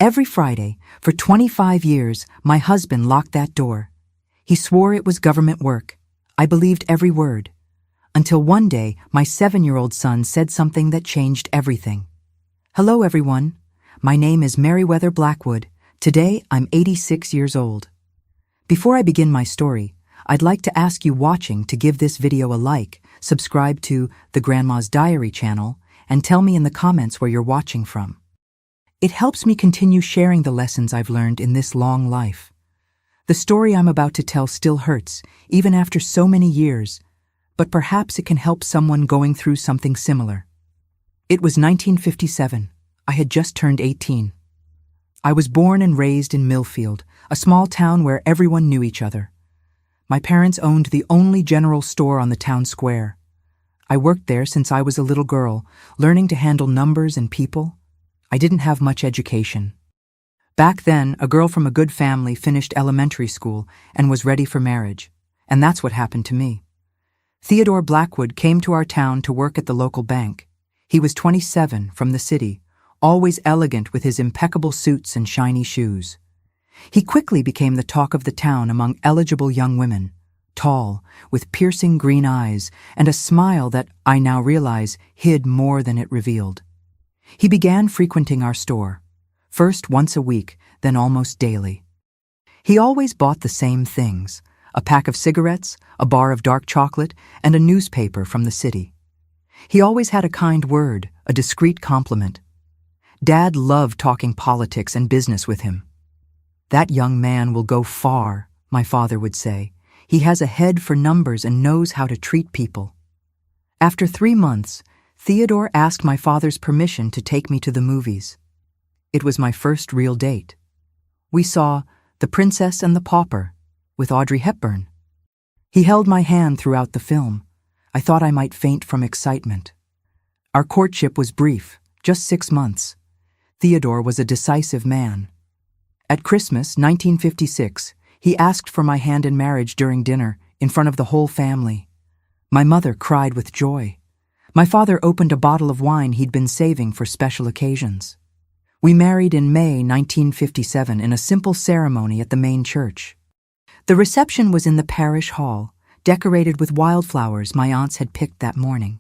Every Friday, for 25 years, my husband locked that door. He swore it was government work. I believed every word. Until one day, my 7-year-old son said something that changed everything. Hello, everyone. My name is Meriwether Blackwood. Today, I'm 86 years old. Before I begin my story, I'd like to ask you watching to give this video a like, subscribe to the Grandma's Diary channel, and tell me in the comments where you're watching from. It helps me continue sharing the lessons I've learned in this long life. The story I'm about to tell still hurts, even after so many years, but perhaps it can help someone going through something similar. It was 1957. I had just turned 18. I was born and raised in Millfield, a small town where everyone knew each other. My parents owned the only general store on the town square. I worked there since I was a little girl, learning to handle numbers and people. I didn't have much education. Back then, a girl from a good family finished elementary school and was ready for marriage, and that's what happened to me. Theodore Blackwood came to our town to work at the local bank. He was 27, from the city, always elegant with his impeccable suits and shiny shoes. He quickly became the talk of the town among eligible young women, tall, with piercing green eyes and a smile that, I now realize, hid more than it revealed. He began frequenting our store, first once a week, then almost daily. He always bought the same things: a pack of cigarettes, a bar of dark chocolate, and a newspaper from the city. He always had a kind word, a discreet compliment. Dad loved talking politics and business with him. "That young man will go far," my father would say. "He has a head for numbers and knows how to treat people." After 3 months, Theodore asked my father's permission to take me to the movies. It was my first real date. We saw The Princess and the Pauper with Audrey Hepburn. He held my hand throughout the film. I thought I might faint from excitement. Our courtship was brief, just 6 months. Theodore was a decisive man. At Christmas, 1956, he asked for my hand in marriage during dinner, in front of the whole family. My mother cried with joy. My father opened a bottle of wine he'd been saving for special occasions. We married in May 1957 in a simple ceremony at the main church. The reception was in the parish hall, decorated with wildflowers my aunts had picked that morning.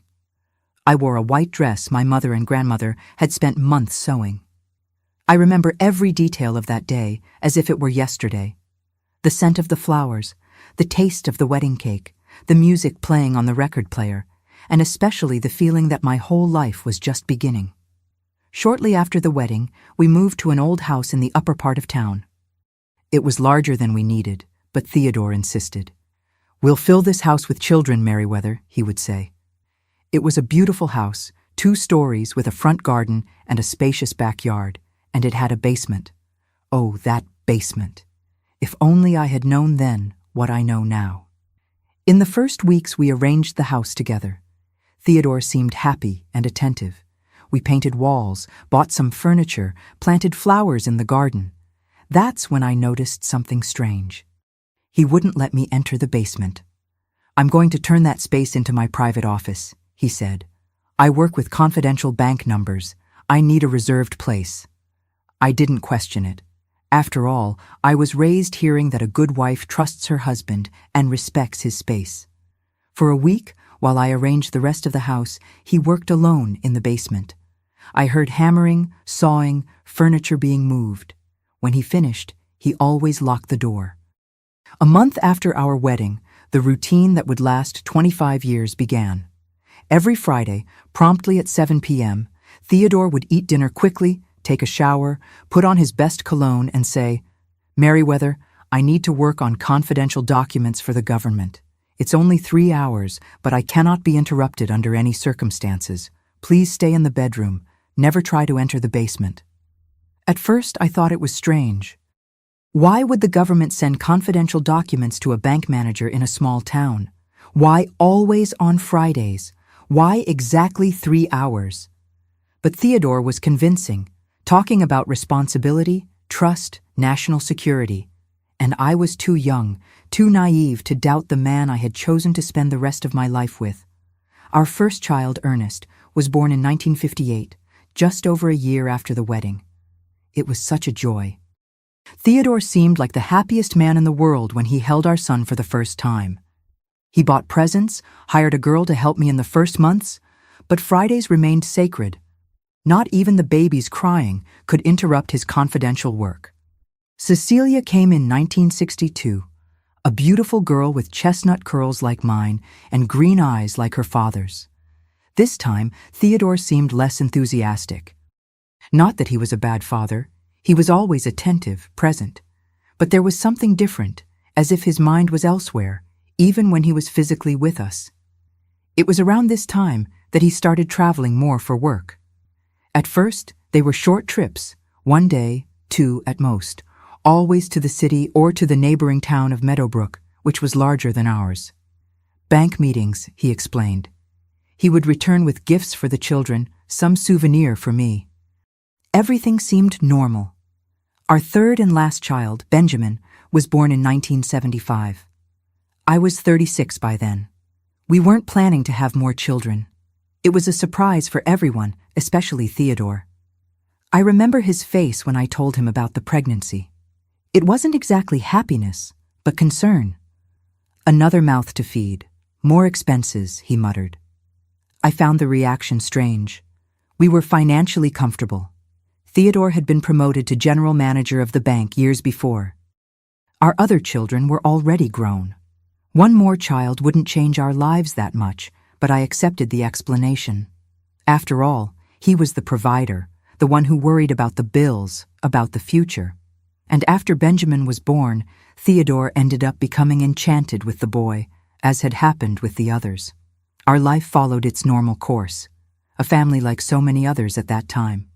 I wore a white dress my mother and grandmother had spent months sewing. I remember every detail of that day as if it were yesterday. The scent of the flowers, the taste of the wedding cake, the music playing on the record player, and especially the feeling that my whole life was just beginning. Shortly after the wedding, we moved to an old house in the upper part of town. It was larger than we needed, but Theodore insisted. "We'll fill this house with children, Meriwether," he would say. It was a beautiful house, 2 stories with a front garden and a spacious backyard, and it had a basement. Oh, that basement! If only I had known then what I know now. In the first weeks we arranged the house together. Theodore seemed happy and attentive. We painted walls, bought some furniture, planted flowers in the garden. That's when I noticed something strange. He wouldn't let me enter the basement. "I'm going to turn that space into my private office," he said. "I work with confidential bank numbers. I need a reserved place." I didn't question it. After all, I was raised hearing that a good wife trusts her husband and respects his space. For a week, while I arranged the rest of the house, he worked alone in the basement. I heard hammering, sawing, furniture being moved. When he finished, he always locked the door. A month after our wedding, the routine that would last 25 years began. Every Friday, promptly at 7 p.m., Theodore would eat dinner quickly, take a shower, put on his best cologne, and say, "Meriwether, I need to work on confidential documents for the government. It's only 3 hours, but I cannot be interrupted under any circumstances. Please stay in the bedroom. Never try to enter the basement." At first, I thought it was strange. Why would the government send confidential documents to a bank manager in a small town? Why always on Fridays? Why exactly 3 hours? But Theodore was convincing, talking about responsibility, trust, national security. And I was too young, too naive to doubt the man I had chosen to spend the rest of my life with. Our first child, Ernest, was born in 1958, just over a year after the wedding. It was such a joy. Theodore seemed like the happiest man in the world when he held our son for the first time. He bought presents, hired a girl to help me in the first months, but Fridays remained sacred. Not even the baby's crying could interrupt his confidential work. Cecilia came in 1962, a beautiful girl with chestnut curls like mine and green eyes like her father's. This time, Theodore seemed less enthusiastic. Not that he was a bad father. He was always attentive, present. But there was something different, as if his mind was elsewhere, even when he was physically with us. It was around this time that he started traveling more for work. At first, they were short trips, 1 day, 2 at most, always to the city or to the neighboring town of Meadowbrook, which was larger than ours. Bank meetings, he explained. He would return with gifts for the children, some souvenir for me. Everything seemed normal. Our third and last child, Benjamin, was born in 1975. I was 36 by then. We weren't planning to have more children. It was a surprise for everyone, especially Theodore. I remember his face when I told him about the pregnancy. It wasn't exactly happiness, but concern. Another mouth to feed, more expenses, he muttered. I found the reaction strange. We were financially comfortable. Theodore had been promoted to general manager of the bank years before. Our other children were already grown. One more child wouldn't change our lives that much, but I accepted the explanation. After all, he was the provider, the one who worried about the bills, about the future. And after Benjamin was born, Theodore ended up becoming enchanted with the boy, as had happened with the others. Our life followed its normal course, a family like so many others at that time.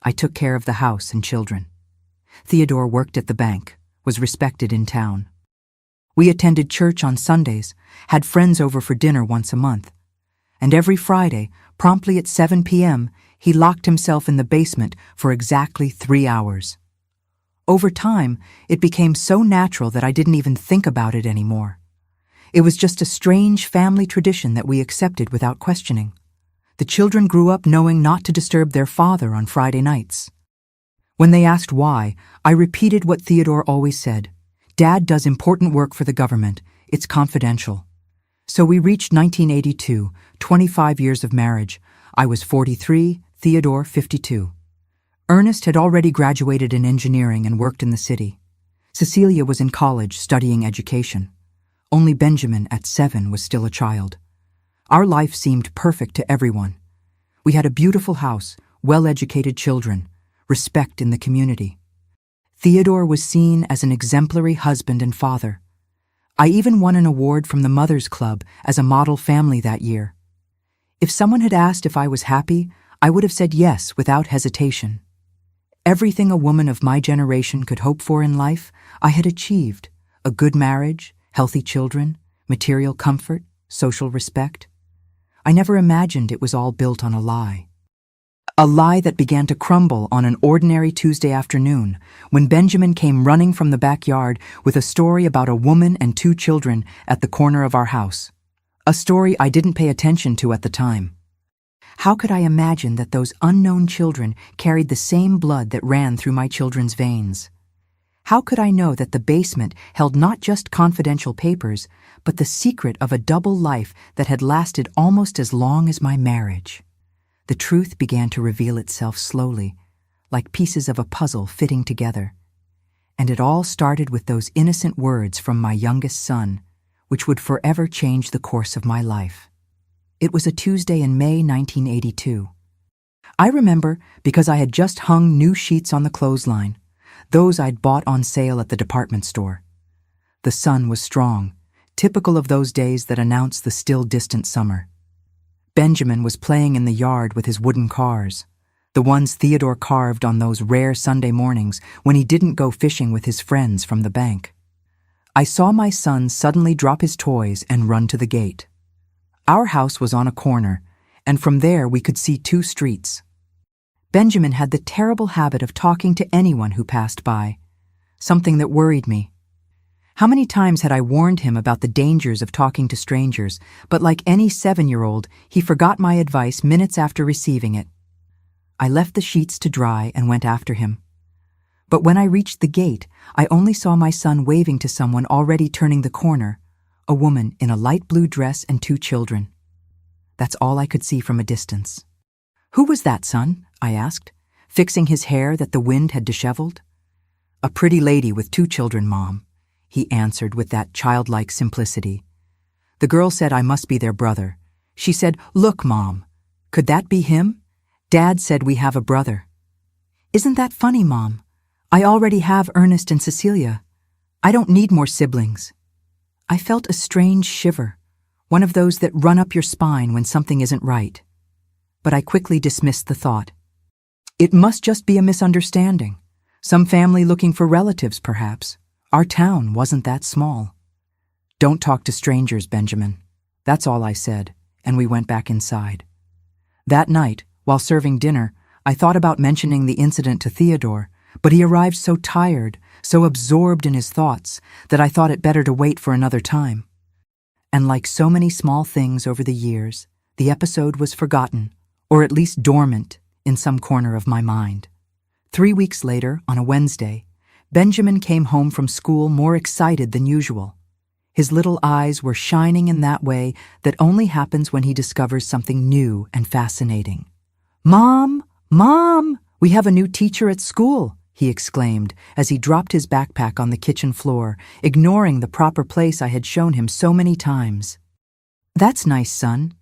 I took care of the house and children. Theodore worked at the bank, was respected in town. We attended church on Sundays, had friends over for dinner once a month. And every Friday, promptly at 7 p.m., he locked himself in the basement for exactly 3 hours. Over time, it became so natural that I didn't even think about it anymore. It was just a strange family tradition that we accepted without questioning. The children grew up knowing not to disturb their father on Friday nights. When they asked why, I repeated what Theodore always said. Dad does important work for the government. It's confidential. So we reached 1982, 25 years of marriage. I was 43, Theodore 52. Ernest had already graduated in engineering and worked in the city. Cecilia was in college studying education. Only Benjamin at 7 was still a child. Our life seemed perfect to everyone. We had a beautiful house, well-educated children, respect in the community. Theodore was seen as an exemplary husband and father. I even won an award from the Mothers Club as a model family that year. If someone had asked if I was happy, I would have said yes without hesitation. Everything a woman of my generation could hope for in life, I had achieved. A good marriage, healthy children, material comfort, social respect. I never imagined it was all built on a lie. A lie that began to crumble on an ordinary Tuesday afternoon when Benjamin came running from the backyard with a story about a woman and 2 children at the corner of our house. A story I didn't pay attention to at the time. How could I imagine that those unknown children carried the same blood that ran through my children's veins? How could I know that the basement held not just confidential papers, but the secret of a double life that had lasted almost as long as my marriage? The truth began to reveal itself slowly, like pieces of a puzzle fitting together. And it all started with those innocent words from my youngest son, which would forever change the course of my life. It was a Tuesday in May 1982. I remember because I had just hung new sheets on the clothesline, those I'd bought on sale at the department store. The sun was strong, typical of those days that announce the still distant summer. Benjamin was playing in the yard with his wooden cars, the ones Theodore carved on those rare Sunday mornings when he didn't go fishing with his friends from the bank. I saw my son suddenly drop his toys and run to the gate. Our house was on a corner, and from there we could see 2 streets. Benjamin had the terrible habit of talking to anyone who passed by, something that worried me. How many times had I warned him about the dangers of talking to strangers, but like any 7-year-old, he forgot my advice minutes after receiving it. I left the sheets to dry and went after him. But when I reached the gate, I only saw my son waving to someone already turning the corner, a woman in a light blue dress and 2 children. That's all I could see from a distance. "Who was that, son?" I asked, fixing his hair that the wind had disheveled. "A pretty lady with 2 children, Mom," he answered with that childlike simplicity. "The girl said I must be their brother. She said, 'Look, Mom, could that be him? Dad said we have a brother.' Isn't that funny, Mom? I already have Ernest and Cecilia. I don't need more siblings." I felt a strange shiver, one of those that run up your spine when something isn't right. But I quickly dismissed the thought. It must just be a misunderstanding. Some family looking for relatives, perhaps. Our town wasn't that small. "Don't talk to strangers, Benjamin." That's all I said, and we went back inside. That night, while serving dinner, I thought about mentioning the incident to Theodore, but he arrived so tired, so absorbed in his thoughts, that I thought it better to wait for another time. And like so many small things over the years, the episode was forgotten, or at least dormant, in some corner of my mind. 3 weeks later, on a Wednesday, Benjamin came home from school more excited than usual. His little eyes were shining in that way that only happens when he discovers something new and fascinating. "Mom! Mom! We have a new teacher at school!" he exclaimed as he dropped his backpack on the kitchen floor, ignoring the proper place I had shown him so many times. "That's nice, son.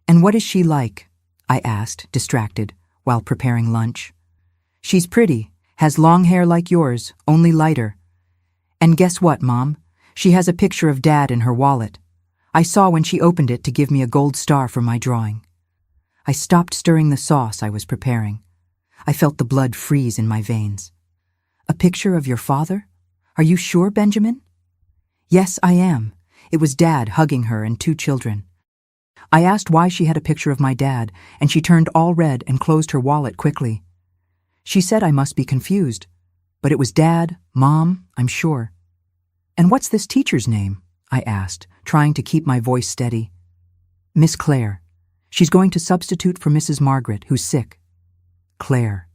And what is she like?" I asked, distracted, while preparing lunch. "She's pretty, has long hair like yours, only lighter. And guess what, Mom? She has a picture of Dad in her wallet. I saw when she opened it to give me a gold star for my drawing." I stopped stirring the sauce I was preparing. I felt the blood freeze in my veins. "A picture of your father? Are you sure, Benjamin?" "Yes, I am. It was Dad hugging her and 2 children." I asked why she had a picture of my dad, and she turned all red and closed her wallet quickly. She said I must be confused, but it was Dad, Mom, I'm sure. "And what's this teacher's name?" I asked, trying to keep my voice steady. "Miss Claire. She's going to substitute for Mrs. Margaret, who's sick." Claire.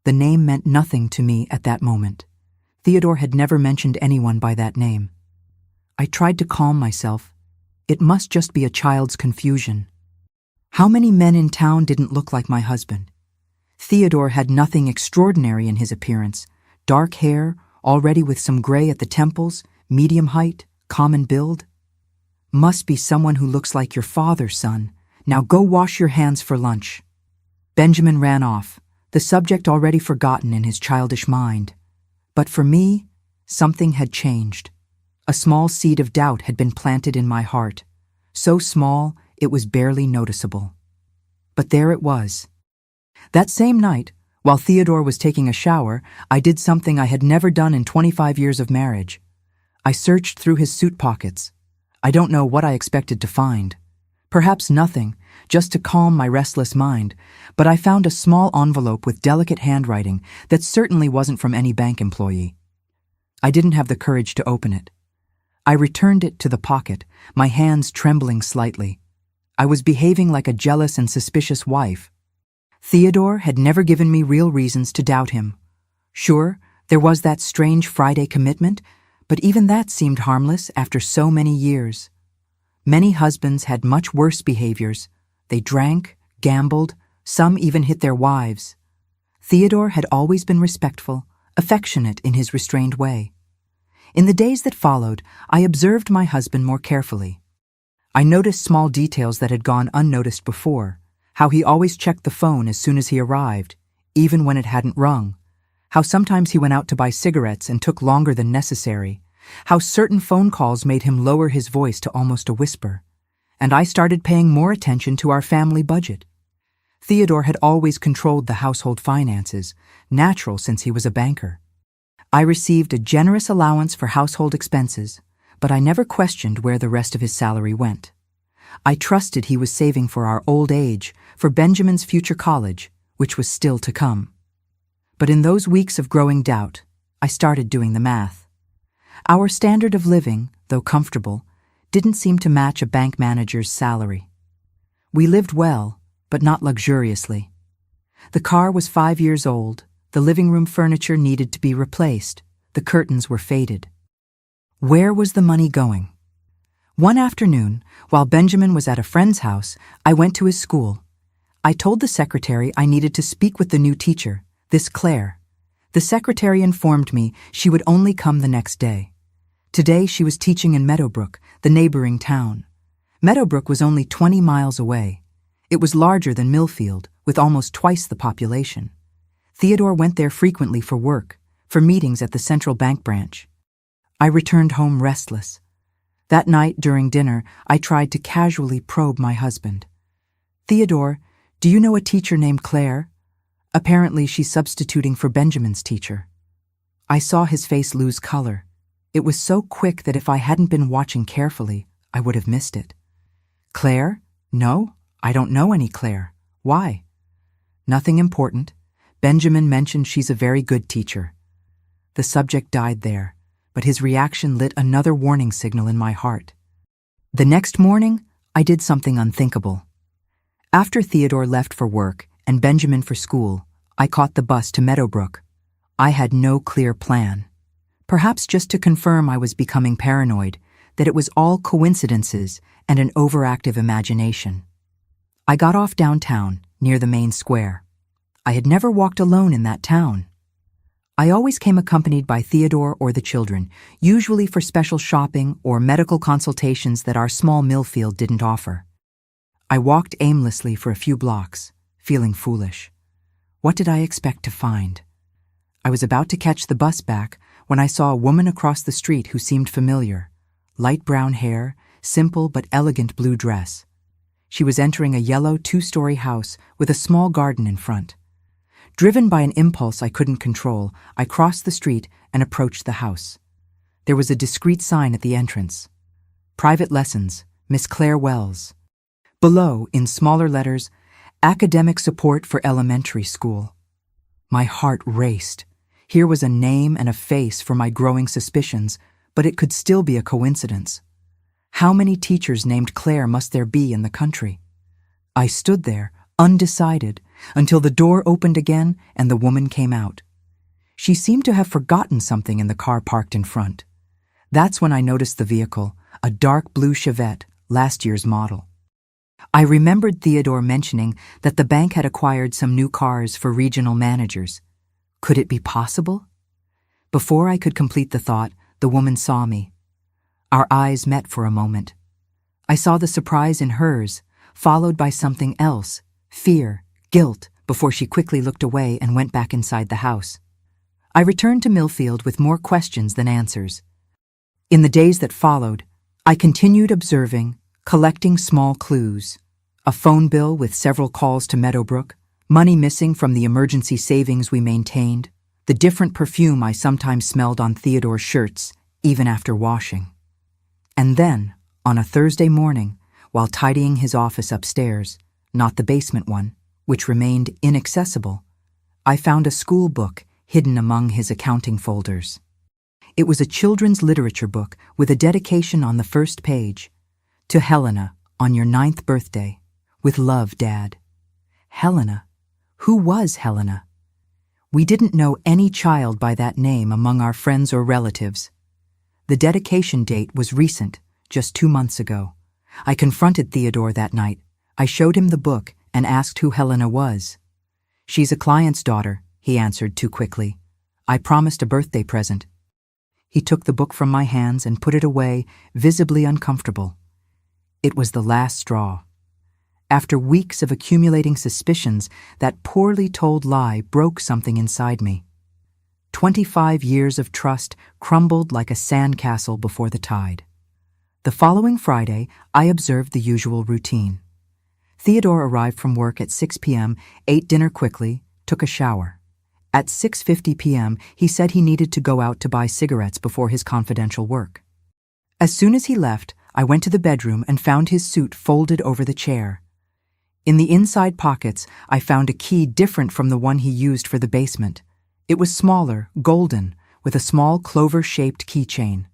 The name meant nothing to me at that moment. Theodore had never mentioned anyone by that name. I tried to calm myself. It must just be a child's confusion. How many men in town didn't look like my husband? Theodore had nothing extraordinary in his appearance. Dark hair, already with some gray at the temples, medium height, common build. "Must be someone who looks like your father, son. Now go wash your hands for lunch." Benjamin ran off, the subject already forgotten in his childish mind. But for me, something had changed. A small seed of doubt had been planted in my heart, so small it was barely noticeable. But there it was. That same night, while Theodore was taking a shower, I did something I had never done in 25 years of marriage. I searched through his suit pockets. I don't know what I expected to find. Perhaps nothing, just to calm my restless mind, but I found a small envelope with delicate handwriting that certainly wasn't from any bank employee. I didn't have the courage to open it. I returned it to the pocket, my hands trembling slightly. I was behaving like a jealous and suspicious wife. Theodore had never given me real reasons to doubt him. Sure, there was that strange Friday commitment, but even that seemed harmless after so many years. Many husbands had much worse behaviors. They drank, gambled, some even hit their wives. Theodore had always been respectful, affectionate in his restrained way. In the days that followed, I observed my husband more carefully. I noticed small details that had gone unnoticed before, how he always checked the phone as soon as he arrived, even when it hadn't rung, how sometimes he went out to buy cigarettes and took longer than necessary, how certain phone calls made him lower his voice to almost a whisper, and I started paying more attention to our family budget. Theodore had always controlled the household finances, natural since he was a banker. I received a generous allowance for household expenses, but I never questioned where the rest of his salary went. I trusted he was saving for our old age, for Benjamin's future college, which was still to come. But in those weeks of growing doubt, I started doing the math. Our standard of living, though comfortable, didn't seem to match a bank manager's salary. We lived well, but not luxuriously. The car was 5 years old, The living room furniture needed to be replaced. The curtains were faded. Where was the money going? One afternoon, while Benjamin was at a friend's house, I went to his school. I told the secretary I needed to speak with the new teacher, this Claire. The secretary informed me she would only come the next day. Today she was teaching in Meadowbrook, the neighboring town. Meadowbrook was only 20 miles away. It was larger than Millfield, with almost twice the population. Theodore went there frequently for work, for meetings at the central bank branch. I returned home restless. That night during dinner, I tried to casually probe my husband. "Theodore, do you know a teacher named Claire? Apparently she's substituting for Benjamin's teacher." I saw his face lose color. It was so quick that if I hadn't been watching carefully, I would have missed it. "Claire? No, I don't know any Claire. Why?" "Nothing important. Benjamin mentioned she's a very good teacher." The subject died there, but his reaction lit another warning signal in my heart. The next morning, I did something unthinkable. After Theodore left for work and Benjamin for school, I caught the bus to Meadowbrook. I had no clear plan. Perhaps just to confirm I was becoming paranoid, that it was all coincidences and an overactive imagination. I got off downtown, near the main square. I had never walked alone in that town. I always came accompanied by Theodore or the children, usually for special shopping or medical consultations that our small Millfield didn't offer. I walked aimlessly for a few blocks, feeling foolish. What did I expect to find? I was about to catch the bus back when I saw a woman across the street who seemed familiar. Light brown hair, simple but elegant blue dress. She was entering a yellow 2-story house with a small garden in front. Driven by an impulse I couldn't control, I crossed the street and approached the house. There was a discreet sign at the entrance. "Private Lessons, Miss Claire Wells." Below, in smaller letters, "Academic Support for Elementary School." My heart raced. Here was a name and a face for my growing suspicions, but it could still be a coincidence. How many teachers named Claire must there be in the country? I stood there, undecided, until the door opened again and the woman came out. She seemed to have forgotten something in the car parked in front. That's when I noticed the vehicle, a dark blue Chevette, last year's model. I remembered Theodore mentioning that the bank had acquired some new cars for regional managers. Could it be possible? Before I could complete the thought, the woman saw me. Our eyes met for a moment. I saw the surprise in hers, followed by something else, fear, guilt, before she quickly looked away and went back inside the house. I returned to Millfield with more questions than answers. In the days that followed, I continued observing, collecting small clues. A phone bill with several calls to Meadowbrook, money missing from the emergency savings we maintained, the different perfume I sometimes smelled on Theodore's shirts, even after washing. And then, on a Thursday morning, while tidying his office upstairs, not the basement one, which remained inaccessible, I found a school book hidden among his accounting folders. It was a children's literature book with a dedication on the first page. "To Helena, on your 9th birthday. With love, Dad." Helena? Who was Helena? We didn't know any child by that name among our friends or relatives. The dedication date was recent, just 2 months ago. I confronted Theodore that night. I showed him the book and asked who Helena was. "She's a client's daughter," he answered too quickly. "I promised a birthday present." He took the book from my hands and put it away, visibly uncomfortable. It was the last straw. After weeks of accumulating suspicions, that poorly told lie broke something inside me. 25 years of trust crumbled like a sandcastle before the tide. The following Friday, I observed the usual routine. Theodore arrived from work at 6 p.m., ate dinner quickly, took a shower. At 6:50 p.m., he said he needed to go out to buy cigarettes before his confidential work. As soon as he left, I went to the bedroom and found his suit folded over the chair. In the inside pockets, I found a key different from the one he used for the basement. It was smaller, golden, with a small clover-shaped keychain.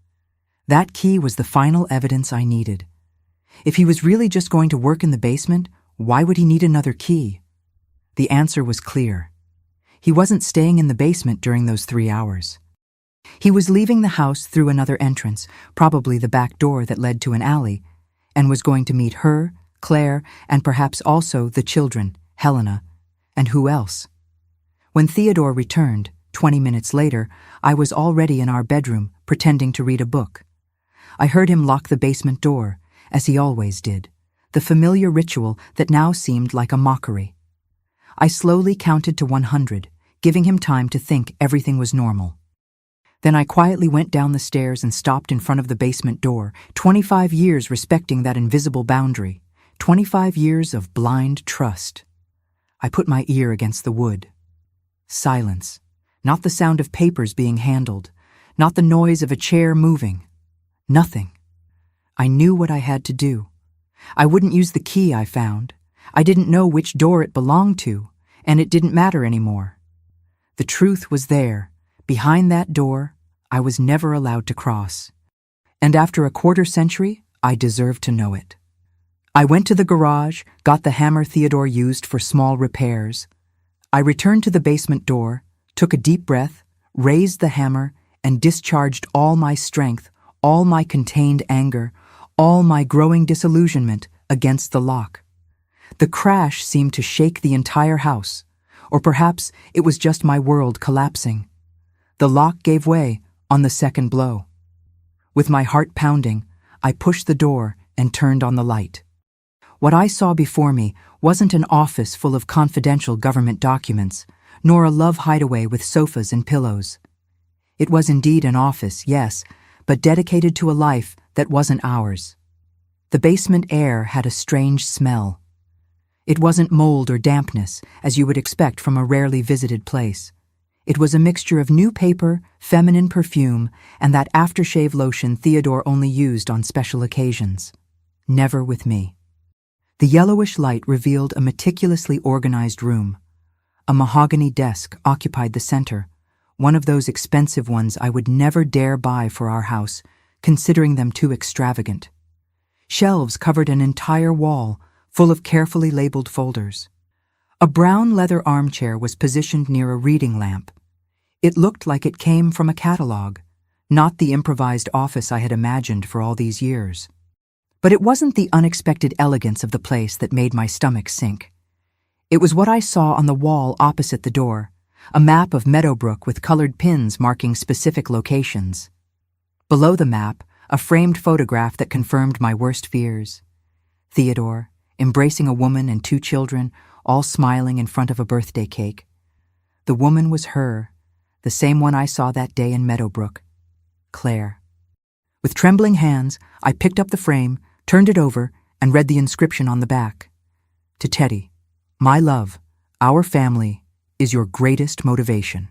That key was the final evidence I needed. If he was really just going to work in the basement, why would he need another key? The answer was clear. He wasn't staying in the basement during those 3 hours. He was leaving the house through another entrance, probably the back door that led to an alley, and was going to meet her, Claire, and perhaps also the children, Helena, and who else? When Theodore returned, 20 minutes later, I was already in our bedroom, pretending to read a book. I heard him lock the basement door, as he always did, the familiar ritual that now seemed like a mockery. I slowly counted to 100, giving him time to think everything was normal. Then I quietly went down the stairs and stopped in front of the basement door, 25 years respecting that invisible boundary, 25 years of blind trust. I put my ear against the wood. Silence. Not the sound of papers being handled, not the noise of a chair moving. Nothing. I knew what I had to do. I wouldn't use the key I found. I didn't know which door it belonged to, and it didn't matter anymore. The truth was there. Behind that door, I was never allowed to cross. And after a quarter century, I deserved to know it. I went to the garage, got the hammer Theodore used for small repairs. I returned to the basement door, took a deep breath, raised the hammer, and discharged all my strength, all my contained anger, all my growing disillusionment against the lock. The crash seemed to shake the entire house, or perhaps it was just my world collapsing. The lock gave way on the second blow. With my heart pounding, I pushed the door and turned on the light. What I saw before me wasn't an office full of confidential government documents, nor a love hideaway with sofas and pillows. It was indeed an office, yes, but dedicated to a life that wasn't ours. The basement air had a strange smell. It wasn't mold or dampness, as you would expect from a rarely visited place. It was a mixture of new paper, feminine perfume, and that aftershave lotion Theodore only used on special occasions. Never with me. The yellowish light revealed a meticulously organized room. A mahogany desk occupied the center, one of those expensive ones I would never dare buy for our house, considering them too extravagant. Shelves covered an entire wall, full of carefully labeled folders. A brown leather armchair was positioned near a reading lamp. It looked like it came from a catalog, not the improvised office I had imagined for all these years. But it wasn't the unexpected elegance of the place that made my stomach sink. It was what I saw on the wall opposite the door, a map of Meadowbrook with colored pins marking specific locations. Below the map, a framed photograph that confirmed my worst fears. Theodore, embracing a woman and 2 children, all smiling in front of a birthday cake. The woman was her, the same one I saw that day in Meadowbrook, Claire. With trembling hands, I picked up the frame, turned it over, and read the inscription on the back. To Teddy, my love, our family is your greatest motivation.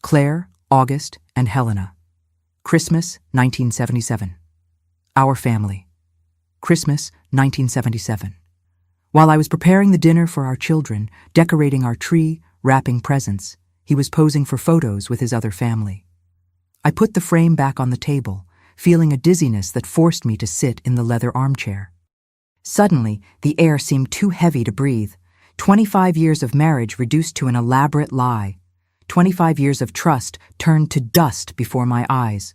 Claire, August, and Helena. Christmas, 1977. Our family. Christmas, 1977. While I was preparing the dinner for our children, decorating our tree, wrapping presents, he was posing for photos with his other family. I put the frame back on the table, feeling a dizziness that forced me to sit in the leather armchair. Suddenly, the air seemed too heavy to breathe. 25 years of marriage reduced to an elaborate lie. 25 years of trust turned to dust before my eyes.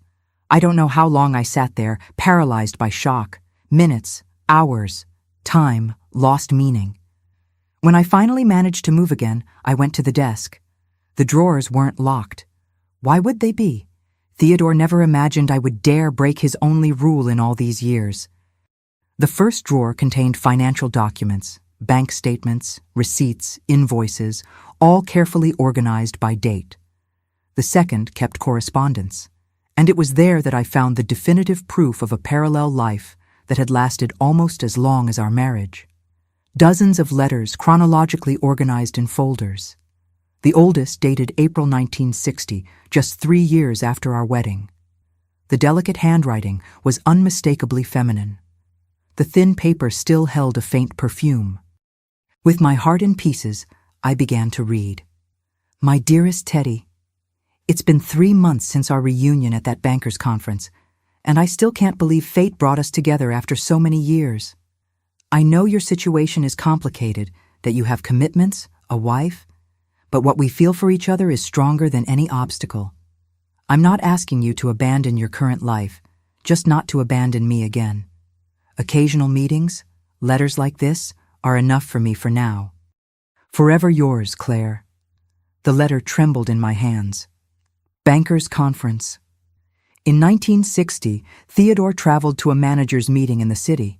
I don't know how long I sat there, paralyzed by shock. Minutes, hours, time, lost meaning. When I finally managed to move again, I went to the desk. The drawers weren't locked. Why would they be? Theodore never imagined I would dare break his only rule in all these years. The first drawer contained financial documents, bank statements, receipts, invoices, all carefully organized by date. The second kept correspondence, and it was there that I found the definitive proof of a parallel life that had lasted almost as long as our marriage. Dozens of letters chronologically organized in folders. The oldest dated April 1960, just 3 years after our wedding. The delicate handwriting was unmistakably feminine. The thin paper still held a faint perfume. With my heart in pieces, I began to read. My dearest Teddy, it's been 3 months since our reunion at that bankers' conference, and I still can't believe fate brought us together after so many years. I know your situation is complicated, that you have commitments, a wife, but what we feel for each other is stronger than any obstacle. I'm not asking you to abandon your current life, just not to abandon me again. Occasional meetings, letters like this, are enough for me for now. Forever yours, Claire. The letter trembled in my hands. Bankers' Conference. In 1960, Theodore traveled to a manager's meeting in the city.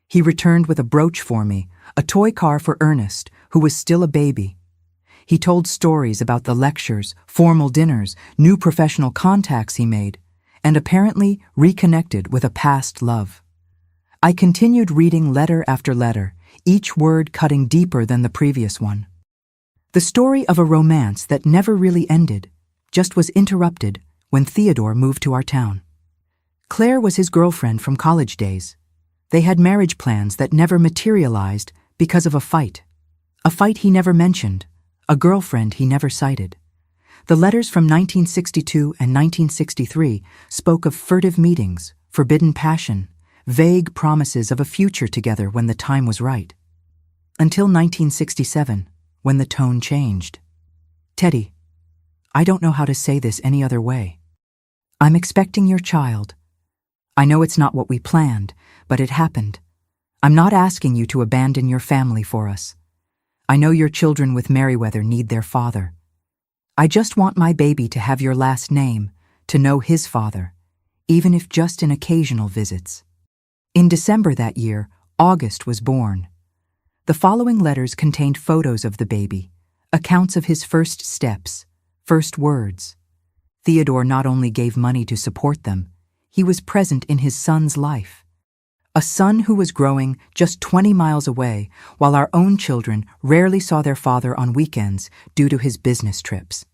He returned with a brooch for me, a toy car for Ernest, who was still a baby. He told stories about the lectures, formal dinners, new professional contacts he made, and apparently reconnected with a past love. I continued reading letter after letter, each word cutting deeper than the previous one. The story of a romance that never really ended, just was interrupted when Theodore moved to our town. Claire was his girlfriend from college days. They had marriage plans that never materialized because of a fight he never mentioned, a girlfriend he never cited. The letters from 1962 and 1963 spoke of furtive meetings, forbidden passion, vague promises of a future together when the time was right. Until 1967, when the tone changed. Teddy, I don't know how to say this any other way. I'm expecting your child. I know it's not what we planned, but it happened. I'm not asking you to abandon your family for us. I know your children with Merriweather need their father. I just want my baby to have your last name, to know his father, even if just in occasional visits. In December that year, August was born. The following letters contained photos of the baby, accounts of his first steps, first words. Theodore not only gave money to support them, he was present in his son's life. A son who was growing just 20 miles away, while our own children rarely saw their father on weekends due to his business trips.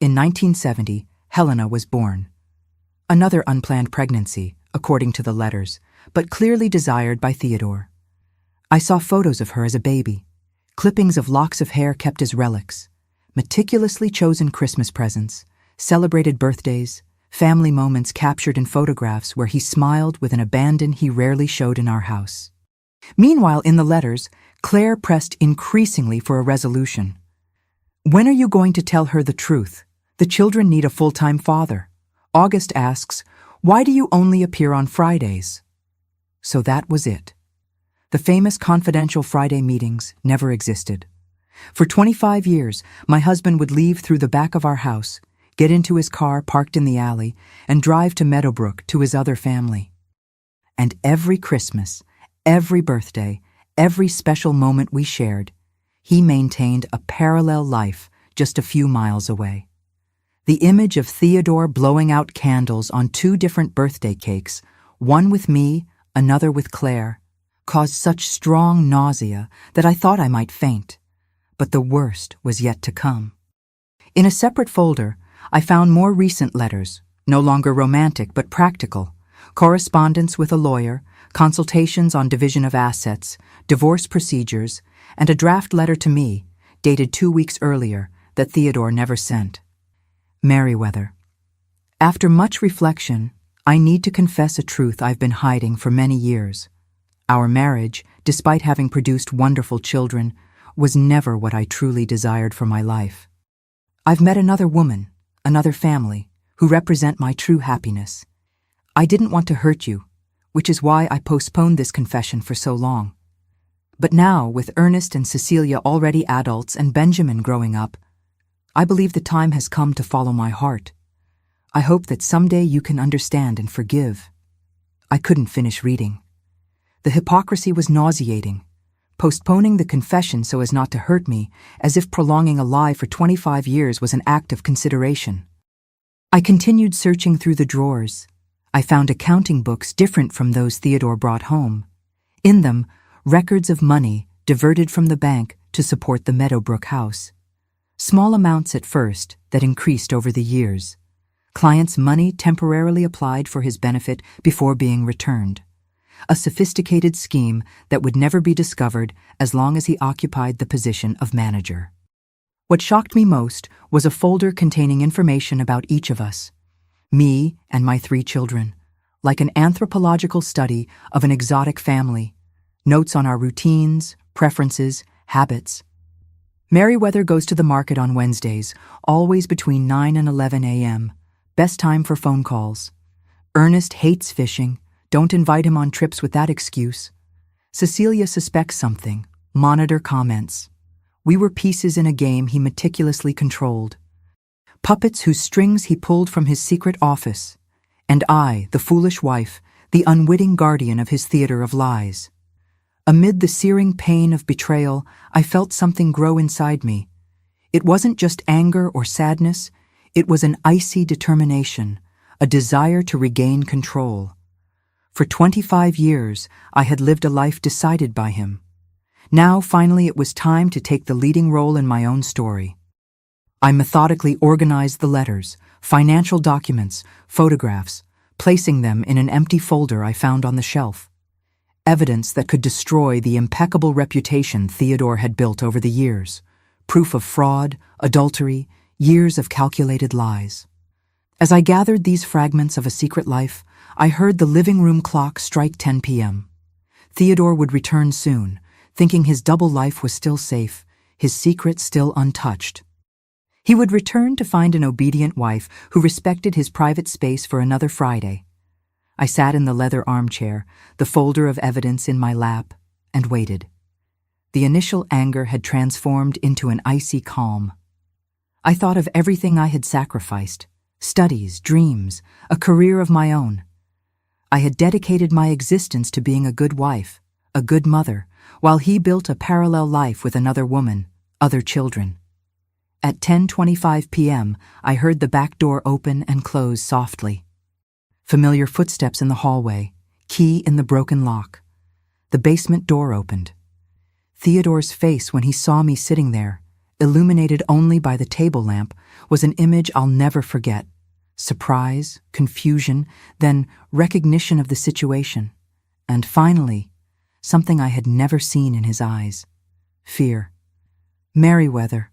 In 1970, Helena was born. Another unplanned pregnancy, according to the letters, but clearly desired by Theodore. I saw photos of her as a baby, clippings of locks of hair kept as relics, meticulously chosen Christmas presents, celebrated birthdays, family moments captured in photographs where he smiled with an abandon he rarely showed in our house. Meanwhile, in the letters, Claire pressed increasingly for a resolution. When are you going to tell her the truth? The children need a full-time father. August asks, why do you only appear on Fridays? So that was it. The famous confidential Friday meetings never existed. For 25 years, my husband would leave through the back of our house, get into his car parked in the alley, and drive to Meadowbrook to his other family. And every Christmas, every birthday, every special moment we shared, he maintained a parallel life just a few miles away. The image of Theodore blowing out candles on 2 different birthday cakes, one with me, another with Claire, caused such strong nausea that I thought I might faint. But the worst was yet to come. In a separate folder, I found more recent letters, no longer romantic but practical, correspondence with a lawyer, consultations on division of assets, divorce procedures, and a draft letter to me, dated 2 weeks earlier, that Theodore never sent. Merriweather. After much reflection, I need to confess a truth I've been hiding for many years. Our marriage, despite having produced wonderful children, was never what I truly desired for my life. I've met another woman, another family, who represent my true happiness. I didn't want to hurt you, which is why I postponed this confession for so long. But now, with Ernest and Cecilia already adults and Benjamin growing up, I believe the time has come to follow my heart. I hope that someday you can understand and forgive. I couldn't finish reading. The hypocrisy was nauseating, postponing the confession so as not to hurt me, as if prolonging a lie for 25 years was an act of consideration. I continued searching through the drawers. I found accounting books different from those Theodore brought home. In them, records of money diverted from the bank to support the Meadowbrook house. Small amounts at first that increased over the years. Clients' money temporarily applied for his benefit before being returned. A sophisticated scheme that would never be discovered as long as he occupied the position of manager. What shocked me most was a folder containing information about each of us, me and my 3 children, like an anthropological study of an exotic family, notes on our routines, preferences, habits. Meriwether goes to the market on Wednesdays, always between 9 and 11 a.m. Best time for phone calls. Ernest hates fishing. Don't invite him on trips with that excuse. Cecilia suspects something. Monitor comments. We were pieces in a game he meticulously controlled. Puppets whose strings he pulled from his secret office. And I, the foolish wife, the unwitting guardian of his theater of lies. Amid the searing pain of betrayal, I felt something grow inside me. It wasn't just anger or sadness, it was an icy determination, a desire to regain control. For 25 years, I had lived a life decided by him. Now, finally, it was time to take the leading role in my own story. I methodically organized the letters, financial documents, photographs, placing them in an empty folder I found on the shelf. Evidence that could destroy the impeccable reputation Theodore had built over the years. Proof of fraud, adultery, years of calculated lies. As I gathered these fragments of a secret life, I heard the living room clock strike 10 p.m. Theodore would return soon, thinking his double life was still safe, his secret still untouched. He would return to find an obedient wife who respected his private space for another Friday. I sat in the leather armchair, the folder of evidence in my lap, and waited. The initial anger had transformed into an icy calm. I thought of everything I had sacrificed, studies, dreams, a career of my own. I had dedicated my existence to being a good wife, a good mother, while he built a parallel life with another woman, other children. At 10:25 p.m., I heard the back door open and close softly. Familiar footsteps in the hallway, key in the broken lock. The basement door opened. Theodore's face when he saw me sitting there, illuminated only by the table lamp, was an image I'll never forget. Surprise, confusion, then recognition of the situation. And finally, something I had never seen in his eyes. Fear. Meriwether,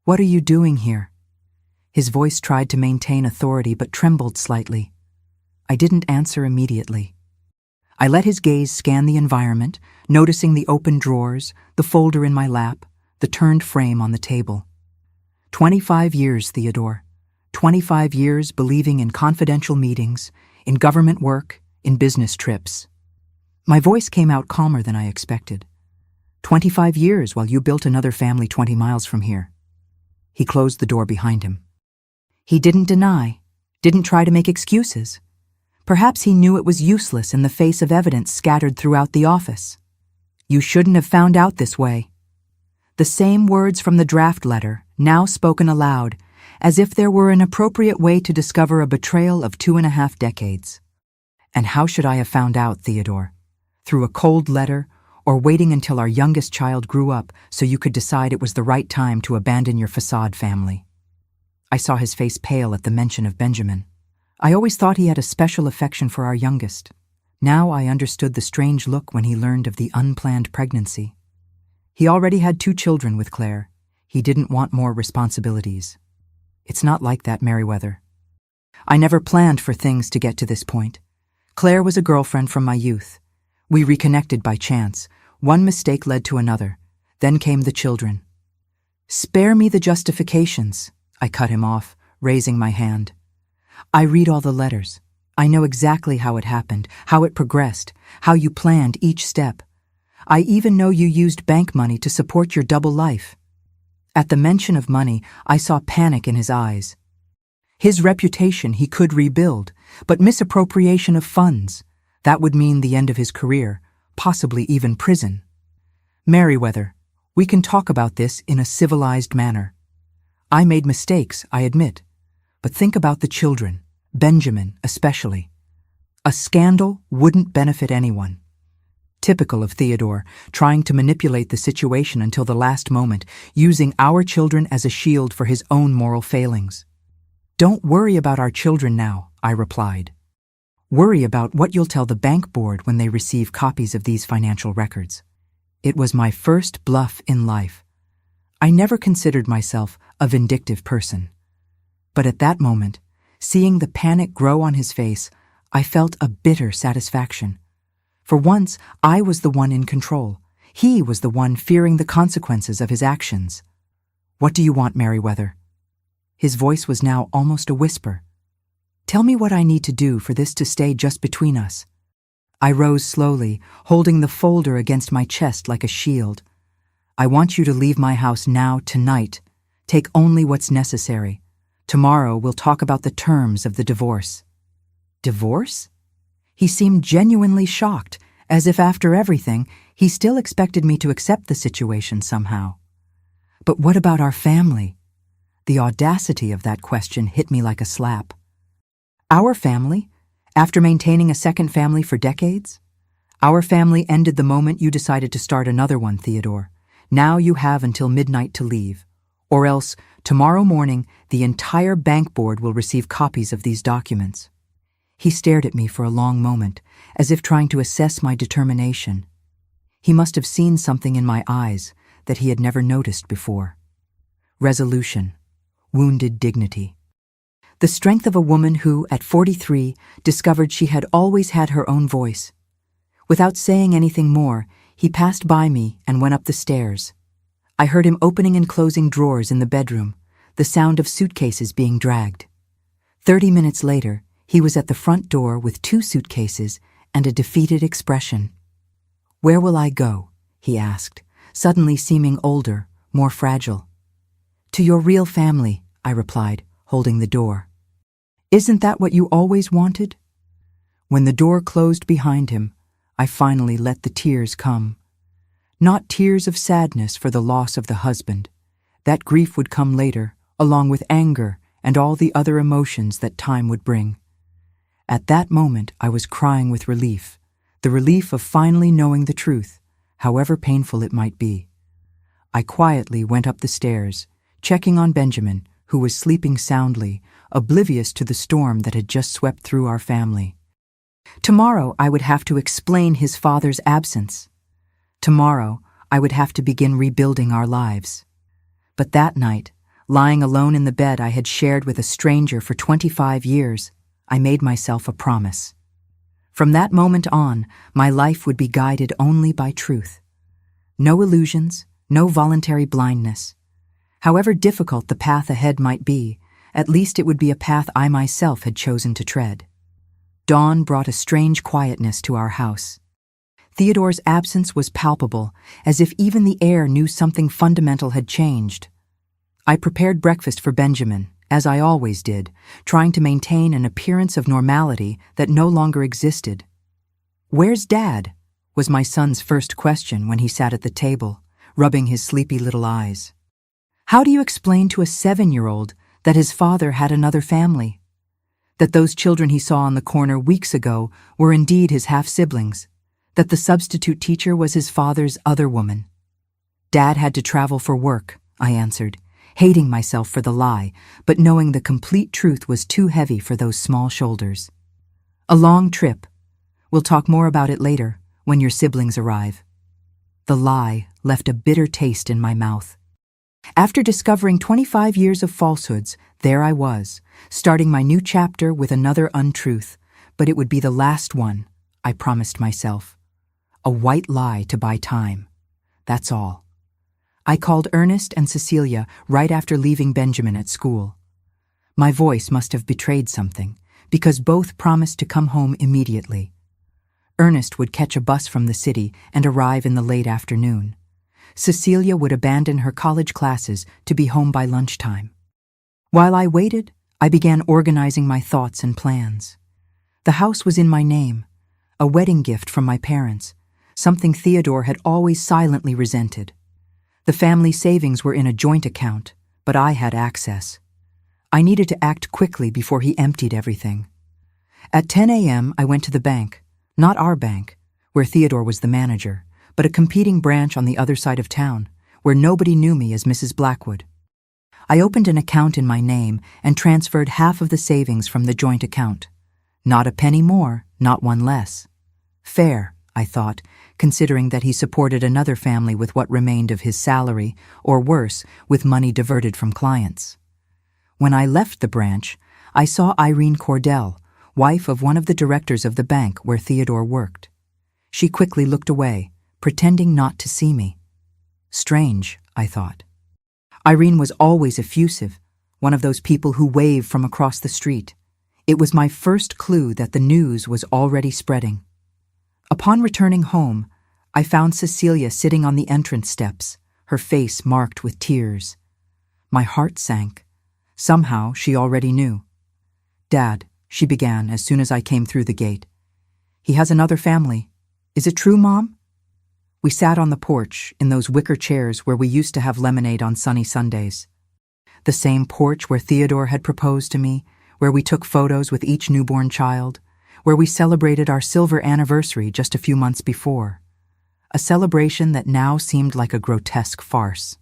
what are you doing here? His voice tried to maintain authority but trembled slightly. I didn't answer immediately. I let his gaze scan the environment, noticing the open drawers, the folder in my lap, the turned frame on the table. 25 years, Theodore. 25 years believing in confidential meetings, in government work, in business trips. My voice came out calmer than I expected. 25 years while you built another family 20 miles from here. He closed the door behind him. He didn't deny, didn't try to make excuses. Perhaps he knew it was useless in the face of evidence scattered throughout the office. You shouldn't have found out this way. The same words from the draft letter, now spoken aloud, as if there were an appropriate way to discover a betrayal of 2.5 decades. And how should I have found out, Theodore? Through a cold letter, or waiting until our youngest child grew up so you could decide it was the right time to abandon your facade family? I saw his face pale at the mention of Benjamin. I always thought he had a special affection for our youngest. Now I understood the strange look when he learned of the unplanned pregnancy. He already had 2 children with Claire. He didn't want more responsibilities. It's not like that, Meriwether. I never planned for things to get to this point. Claire was a girlfriend from my youth. We reconnected by chance. One mistake led to another. Then came the children. Spare me the justifications, I cut him off, raising my hand. I read all the letters. I know exactly how it happened, how it progressed, how you planned each step. I even know you used bank money to support your double life. At the mention of money, I saw panic in his eyes. His reputation he could rebuild, but misappropriation of funds, that would mean the end of his career, possibly even prison. Meriwether, we can talk about this in a civilized manner. I made mistakes, I admit. But think about the children, Benjamin especially. A scandal wouldn't benefit anyone. Typical of Theodore, trying to manipulate the situation until the last moment, using our children as a shield for his own moral failings. Don't worry about our children now, I replied. Worry about what you'll tell the bank board when they receive copies of these financial records. It was my first bluff in life. I never considered myself a vindictive person. But at that moment, seeing the panic grow on his face, I felt a bitter satisfaction. For once, I was the one in control. He was the one fearing the consequences of his actions. "What do you want, Merriweather?" His voice was now almost a whisper. "Tell me what I need to do for this to stay just between us." I rose slowly, holding the folder against my chest like a shield. "I want you to leave my house now, tonight. Take only what's necessary. Tomorrow we'll talk about the terms of the divorce." Divorce? He seemed genuinely shocked, as if after everything, he still expected me to accept the situation somehow. But what about our family? The audacity of that question hit me like a slap. Our family? After maintaining a second family for decades? Our family ended the moment you decided to start another one, Theodore. Now you have until midnight to leave. Or else, tomorrow morning, the entire bank board will receive copies of these documents. He stared at me for a long moment, as if trying to assess my determination. He must have seen something in my eyes that he had never noticed before. Resolution. Wounded dignity. The strength of a woman who, at 43, discovered she had always had her own voice. Without saying anything more, he passed by me and went up the stairs. I heard him opening and closing drawers in the bedroom, the sound of suitcases being dragged. 30 minutes later, he was at the front door with 2 suitcases and a defeated expression. "Where will I go?" he asked, suddenly seeming older, more fragile. "To your real family," I replied, holding the door. "Isn't that what you always wanted?" When the door closed behind him, I finally let the tears come. Not tears of sadness for the loss of the husband. That grief would come later, along with anger and all the other emotions that time would bring. At that moment, I was crying with relief, the relief of finally knowing the truth, however painful it might be. I quietly went up the stairs, checking on Benjamin, who was sleeping soundly, oblivious to the storm that had just swept through our family. Tomorrow, I would have to explain his father's absence. Tomorrow, I would have to begin rebuilding our lives. But that night, lying alone in the bed I had shared with a stranger for 25 years, I made myself a promise. From that moment on, my life would be guided only by truth. No illusions, no voluntary blindness. However difficult the path ahead might be, at least it would be a path I myself had chosen to tread. Dawn brought a strange quietness to our house. Theodore's absence was palpable, as if even the air knew something fundamental had changed. I prepared breakfast for Benjamin, as I always did, trying to maintain an appearance of normality that no longer existed. "Where's Dad?" was my son's first question when he sat at the table, rubbing his sleepy little eyes. How do you explain to a 7-year-old that his father had another family? That those children he saw on the corner weeks ago were indeed his half-siblings? That the substitute teacher was his father's other woman? "Dad had to travel for work," I answered, hating myself for the lie, but knowing the complete truth was too heavy for those small shoulders. "A long trip. We'll talk more about it later, when your siblings arrive." The lie left a bitter taste in my mouth. After discovering 25 years of falsehoods, there I was, starting my new chapter with another untruth, but it would be the last one, I promised myself. A white lie to buy time. That's all. I called Ernest and Cecilia right after leaving Benjamin at school. My voice must have betrayed something, because both promised to come home immediately. Ernest would catch a bus from the city and arrive in the late afternoon. Cecilia would abandon her college classes to be home by lunchtime. While I waited, I began organizing my thoughts and plans. The house was in my name, a wedding gift from my parents, something Theodore had always silently resented. The family savings were in a joint account, but I had access. I needed to act quickly before he emptied everything. At 10 a.m., I went to the bank, not our bank, where Theodore was the manager, but a competing branch on the other side of town, where nobody knew me as Mrs. Blackwood. I opened an account in my name and transferred half of the savings from the joint account. Not a penny more, not one less. Fair, I thought, considering that he supported another family with what remained of his salary, or worse, with money diverted from clients. When I left the branch, I saw Irene Cordell, wife of one of the directors of the bank where Theodore worked. She quickly looked away, pretending not to see me. Strange, I thought. Irene was always effusive, one of those people who wave from across the street. It was my first clue that the news was already spreading. Upon returning home, I found Cecilia sitting on the entrance steps, her face marked with tears. My heart sank. Somehow she already knew. "Dad," she began as soon as I came through the gate. "He has another family. Is it true, Mom?" We sat on the porch in those wicker chairs where we used to have lemonade on sunny Sundays. The same porch where Theodore had proposed to me, where we took photos with each newborn child, where we celebrated our silver anniversary just a few months before. A celebration that now seemed like a grotesque farce.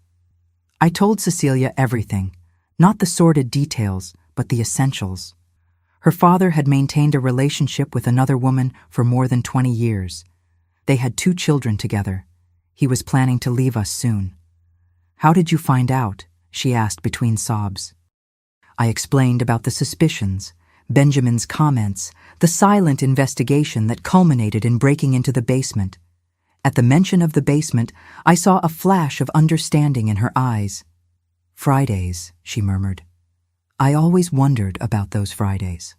I told Cecilia everything, not the sordid details, but the essentials. Her father had maintained a relationship with another woman for more than 20 years. They had 2 children together. He was planning to leave us soon. "How did you find out?" she asked between sobs. I explained about the suspicions, Benjamin's comments, the silent investigation that culminated in breaking into the basement. At the mention of the basement, I saw a flash of understanding in her eyes. "Fridays," she murmured. I always wondered about those Fridays.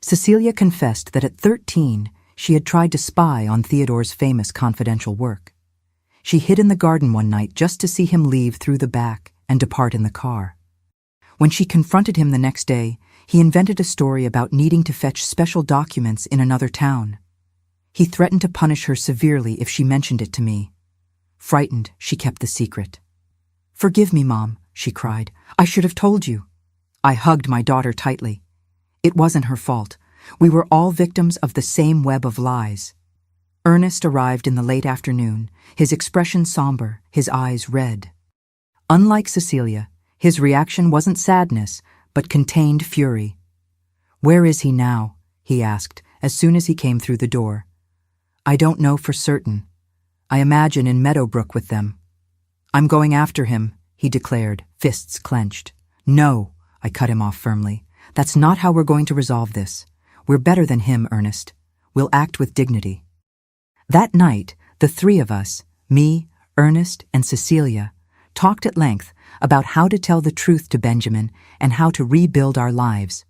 Cecilia confessed that at 13, she had tried to spy on Theodore's famous confidential work. She hid in the garden one night just to see him leave through the back and depart in the car. When she confronted him the next day, he invented a story about needing to fetch special documents in another town. He threatened to punish her severely if she mentioned it to me. Frightened, she kept the secret. "Forgive me, Mom," she cried. "I should have told you." I hugged my daughter tightly. It wasn't her fault. We were all victims of the same web of lies. Ernest arrived in the late afternoon, his expression somber, his eyes red. Unlike Cecilia, his reaction wasn't sadness, but contained fury. "Where is he now?" he asked as soon as he came through the door. "I don't know for certain. I imagine in Meadowbrook with them." "I'm going after him," he declared, fists clenched. "No," I cut him off firmly. "That's not how we're going to resolve this. We're better than him, Ernest. We'll act with dignity." That night, the 3 of us, me, Ernest, and Cecilia, talked at length about how to tell the truth to Benjamin and how to rebuild our lives.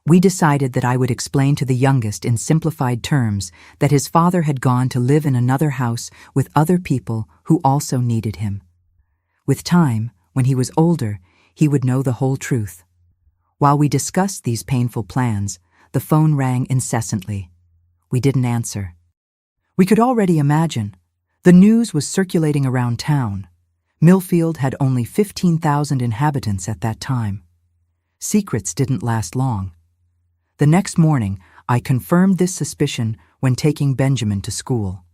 We decided that I would explain to the youngest in simplified terms that his father had gone to live in another house with other people who also needed him. With time, when he was older, he would know the whole truth. While we discussed these painful plans, the phone rang incessantly. We didn't answer. We could already imagine. The news was circulating around town. Millfield had only 15,000 inhabitants at that time. Secrets didn't last long. The next morning, I confirmed this suspicion when taking Benjamin to school.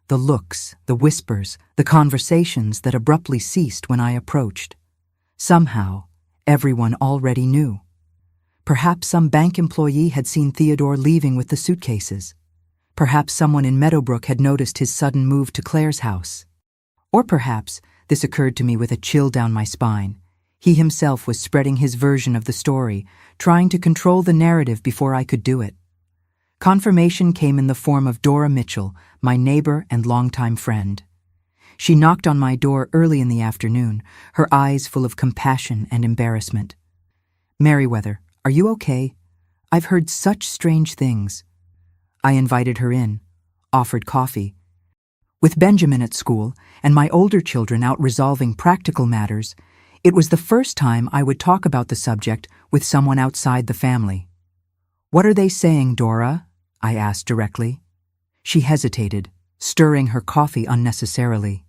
The looks, the whispers, the conversations that abruptly ceased when I approached. Somehow, everyone already knew. Perhaps some bank employee had seen Theodore leaving with the suitcases. Perhaps someone in Meadowbrook had noticed his sudden move to Claire's house. Or perhaps, this occurred to me with a chill down my spine, he himself was spreading his version of the story, trying to control the narrative before I could do it. Confirmation came in the form of Dora Mitchell, my neighbor and longtime friend. She knocked on my door early in the afternoon, her eyes full of compassion and embarrassment. "Merriweather, are you okay? I've heard such strange things." I invited her in, offered coffee. With Benjamin at school and my older children out resolving practical matters, it was the first time I would talk about the subject with someone outside the family. "What are they saying, Dora?" I asked directly. She hesitated, stirring her coffee unnecessarily.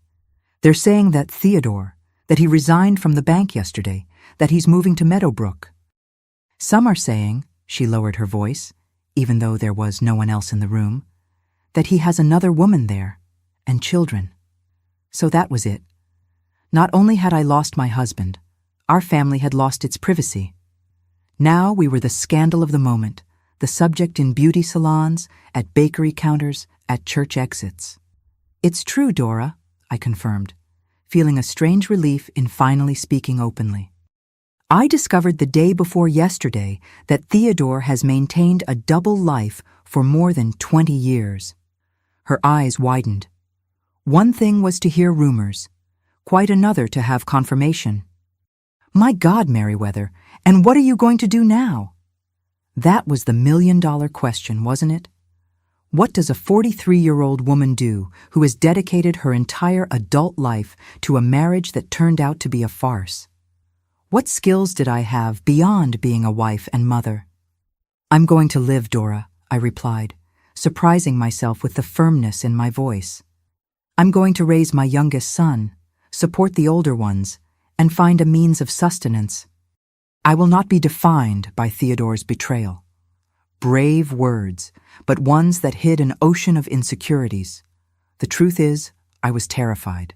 "They're saying that Theodore, that he resigned from the bank yesterday, that he's moving to Meadowbrook. Some are saying," she lowered her voice, even though there was no one else in the room, "that he has another woman there, and children." So that was it. Not only had I lost my husband, our family had lost its privacy. Now we were the scandal of the moment, the subject in beauty salons, at bakery counters, at church exits. "It's true, Dora," I confirmed, feeling a strange relief in finally speaking openly. "I discovered the day before yesterday that Theodore has maintained a double life for more than 20 years. Her eyes widened. One thing was to hear rumors. quite another to have confirmation. My God, Merriweather, and what are you going to do now? That was the million-dollar question, wasn't it? What does a 43-year-old woman do who has dedicated her entire adult life to a marriage that turned out to be a farce? What skills did I have beyond being a wife and mother? I'm going to live, Dora, I replied, surprising myself with the firmness in my voice. I'm going to raise my youngest son, support the older ones, and find a means of sustenance. I will not be defined by Theodore's betrayal. Brave words, but ones that hid an ocean of insecurities. The truth is, I was terrified.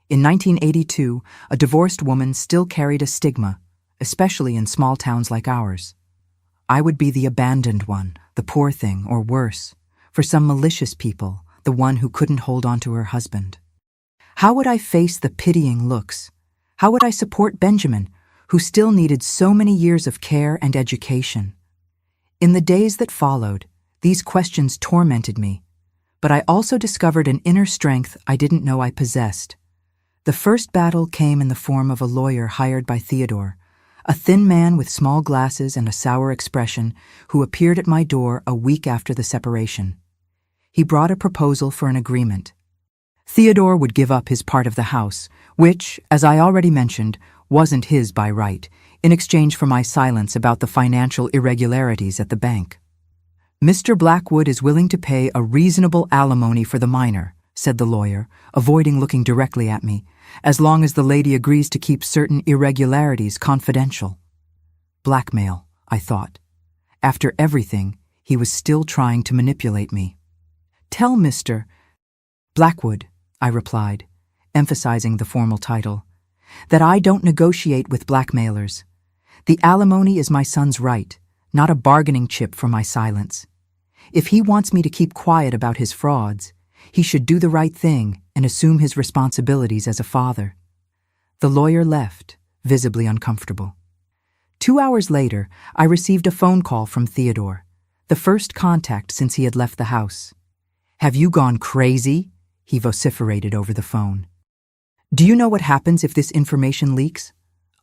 In 1982, a divorced woman still carried a stigma, especially in small towns like ours. I would be the abandoned one, the poor thing, or worse, for some malicious people, the one who couldn't hold on to her husband. How would I face the pitying looks? How would I support Benjamin, who still needed so many years of care and education? In the days that followed, these questions tormented me, but I also discovered an inner strength I didn't know I possessed. The first battle came in the form of a lawyer hired by Theodore, a thin man with small glasses and a sour expression who appeared at my door a week after the separation. He brought a proposal for an agreement. Theodore would give up his part of the house, which, as I already mentioned, wasn't his by right, in exchange for my silence about the financial irregularities at the bank. Mr. Blackwood is willing to pay a reasonable alimony for the minor, said the lawyer, avoiding looking directly at me, as long as the lady agrees to keep certain irregularities confidential. Blackmail, I thought. After everything, he was still trying to manipulate me. Tell Mr. Blackwood, I replied, emphasizing the formal title, that I don't negotiate with blackmailers. The alimony is my son's right, not a bargaining chip for my silence. If he wants me to keep quiet about his frauds, he should do the right thing and assume his responsibilities as a father. The lawyer left, visibly uncomfortable. 2 hours later, I received a phone call from Theodore, the first contact since he had left the house. "Have you gone crazy?" he vociferated over the phone. "Do you know what happens if this information leaks?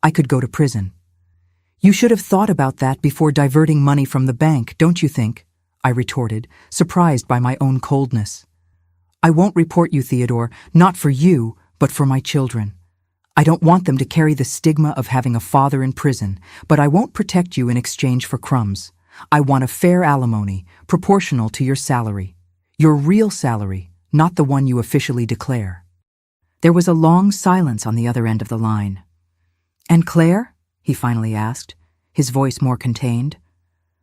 I could go to prison." "You should have thought about that before diverting money from the bank, don't you think?" I retorted, surprised by my own coldness. "I won't report you, Theodore, not for you, but for my children. I don't want them to carry the stigma of having a father in prison, but I won't protect you in exchange for crumbs. I want a fair alimony, proportional to your salary. Your real salary, not the one you officially declare." There was a long silence on the other end of the line. "And Claire?" he finally asked, his voice more contained.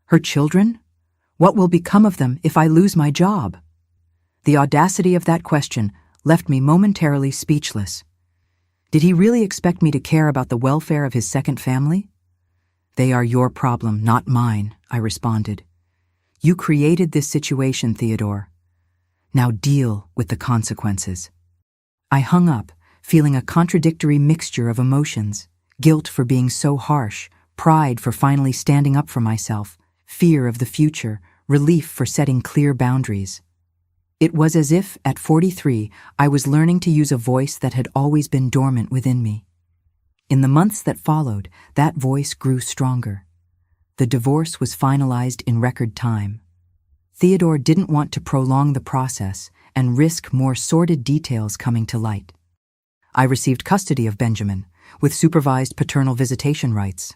"Her children? What will become of them if I lose my job?" The audacity of that question left me momentarily speechless. Did he really expect me to care about the welfare of his second family? "They are your problem, not mine," I responded. "You created this situation, Theodore. Now deal with the consequences." I hung up, feeling a contradictory mixture of emotions: guilt for being so harsh, pride for finally standing up for myself, fear of the future, relief for setting clear boundaries. It was as if, at 43, I was learning to use a voice that had always been dormant within me. In the months that followed, that voice grew stronger. The divorce was finalized in record time. Theodore didn't want to prolong the process and risk more sordid details coming to light. I received custody of Benjamin, with supervised paternal visitation rights.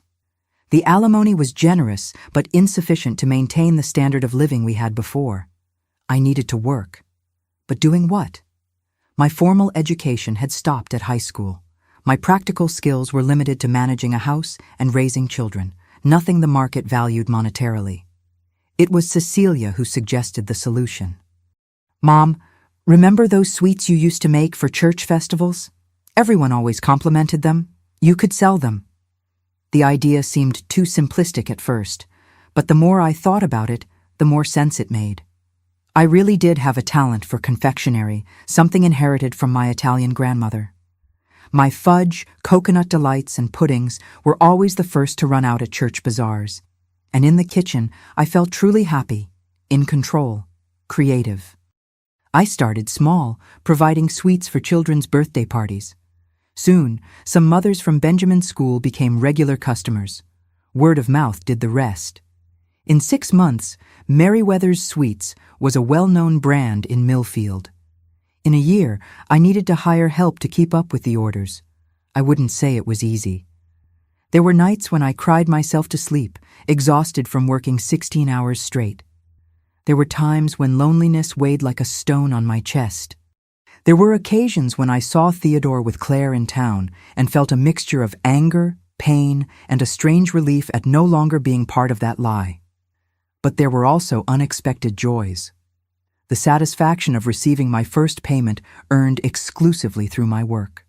The alimony was generous but insufficient to maintain the standard of living we had before. I needed to work. But doing what? My formal education had stopped at high school. My practical skills were limited to managing a house and raising children, nothing the market valued monetarily. It was Cecilia who suggested the solution. "Mom, remember those sweets you used to make for church festivals? Everyone always complimented them. You could sell them." The idea seemed too simplistic at first, but the more I thought about it, the more sense it made. I really did have a talent for confectionery, something inherited from my Italian grandmother. My fudge, coconut delights, and puddings were always the first to run out at church bazaars. And in the kitchen, I felt truly happy, in control, creative. I started small, providing sweets for children's birthday parties. Soon, some mothers from Benjamin's school became regular customers. Word of mouth did the rest. In 6 months, Merriweather's Sweets was a well-known brand in Millfield. In a year, I needed to hire help to keep up with the orders. I wouldn't say it was easy. There were nights when I cried myself to sleep, exhausted from working 16 hours straight. There were times when loneliness weighed like a stone on my chest. There were occasions when I saw Theodore with Claire in town and felt a mixture of anger, pain, and a strange relief at no longer being part of that lie. But there were also unexpected joys. The satisfaction of receiving my first payment earned exclusively through my work.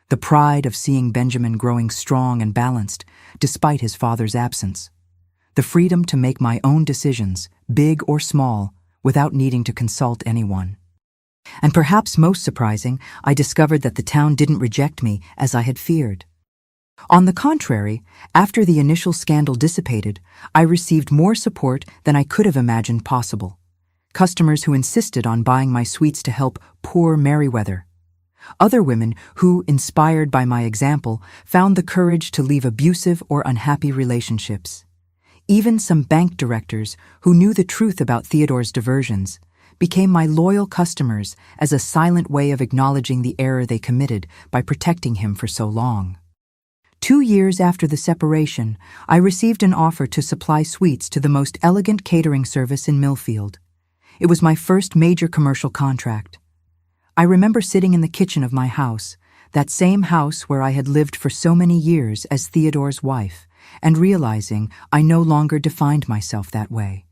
The pride of seeing Benjamin growing strong and balanced, despite his father's absence. The freedom to make my own decisions, big or small, without needing to consult anyone. And perhaps most surprising, I discovered that the town didn't reject me as I had feared. On the contrary, after the initial scandal dissipated, I received more support than I could have imagined possible. Customers who insisted on buying my sweets to help poor Merriweather. Other women who, inspired by my example, found the courage to leave abusive or unhappy relationships. Even some bank directors who knew the truth about Theodore's diversions became my loyal customers as a silent way of acknowledging the error they committed by protecting him for so long. 2 years after the separation, I received an offer to supply sweets to the most elegant catering service in Millfield. It was my first major commercial contract. I remember sitting in the kitchen of my house, that same house where I had lived for so many years as Theodore's wife, and realizing I no longer defined myself that way.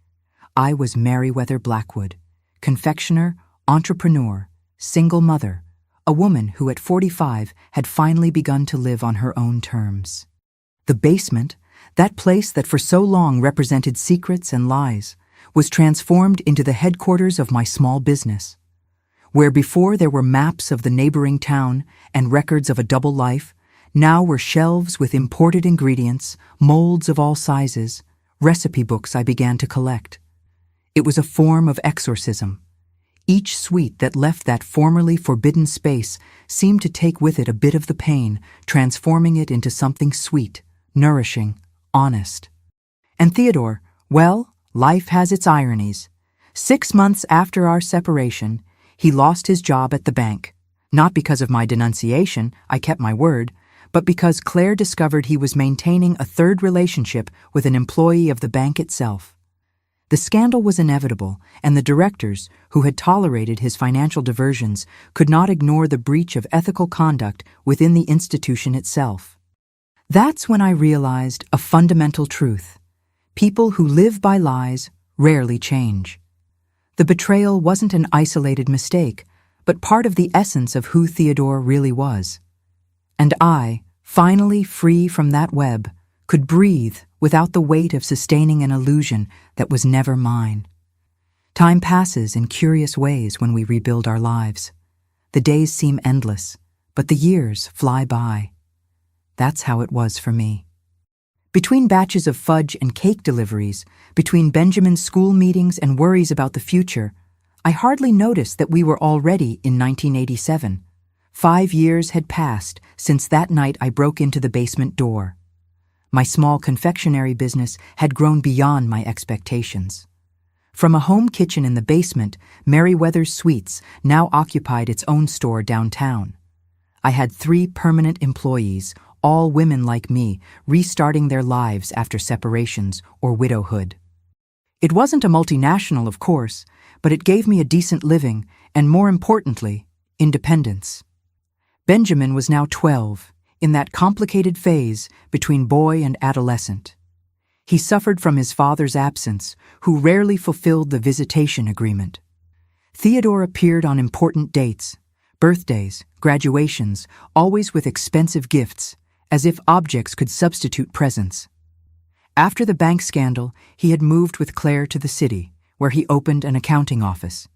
I was Merriweather Blackwood, confectioner, entrepreneur, single mother, a woman who at 45 had finally begun to live on her own terms. The basement, that place that for so long represented secrets and lies, was transformed into the headquarters of my small business. Where before there were maps of the neighboring town and records of a double life, now were shelves with imported ingredients, molds of all sizes, recipe books I began to collect. It was a form of exorcism. Each sweet that left that formerly forbidden space seemed to take with it a bit of the pain, transforming it into something sweet, nourishing, honest. And Theodore, well, life has its ironies. 6 months after our separation, he lost his job at the bank. Not because of my denunciation, I kept my word, but because Claire discovered he was maintaining a third relationship with an employee of the bank itself. The scandal was inevitable, and the directors, who had tolerated his financial diversions, could not ignore the breach of ethical conduct within the institution itself. That's when I realized a fundamental truth. People who live by lies rarely change. The betrayal wasn't an isolated mistake, but part of the essence of who Theodore really was. And I, finally free from that web, could breathe without the weight of sustaining an illusion that was never mine. Time passes in curious ways when we rebuild our lives. The days seem endless, but the years fly by. That's how it was for me. Between batches of fudge and cake deliveries, between Benjamin's school meetings and worries about the future, I hardly noticed that we were already in 1987. 5 years had passed since that night I broke into the basement door. My small confectionery business had grown beyond my expectations. From a home kitchen in the basement, Merriweather's Sweets now occupied its own store downtown. I had 3 permanent employees, all women like me, restarting their lives after separations or widowhood. It wasn't a multinational, of course, but it gave me a decent living and, more importantly, independence. Benjamin was now 12, in that complicated phase between boy and adolescent. He suffered from his father's absence, who rarely fulfilled the visitation agreement. Theodore appeared on important dates, birthdays, graduations, always with expensive gifts, as if objects could substitute presents. After the bank scandal, he had moved with Claire to the city, where he opened an accounting office.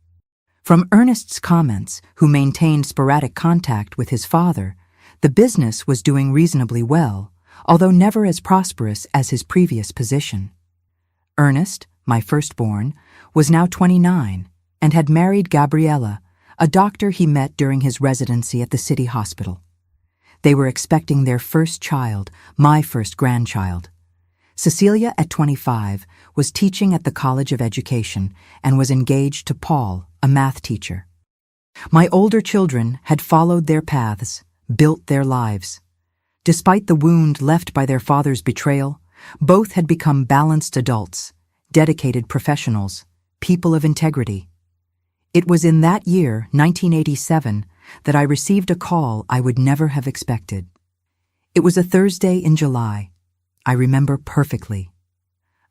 From Ernest's comments, who maintained sporadic contact with his father, the business was doing reasonably well, although never as prosperous as his previous position. Ernest, my firstborn, was now 29 and had married Gabriella, a doctor he met during his residency at the city hospital. They were expecting their first child, my first grandchild. Cecilia, at 25, was teaching at the College of Education and was engaged to Paul, a math teacher. My older children had followed their paths, built their lives. Despite the wound left by their father's betrayal, both had become balanced adults, dedicated professionals, people of integrity. It was in that year, 1987, that I received a call I would never have expected. It was a Thursday in July. I remember perfectly.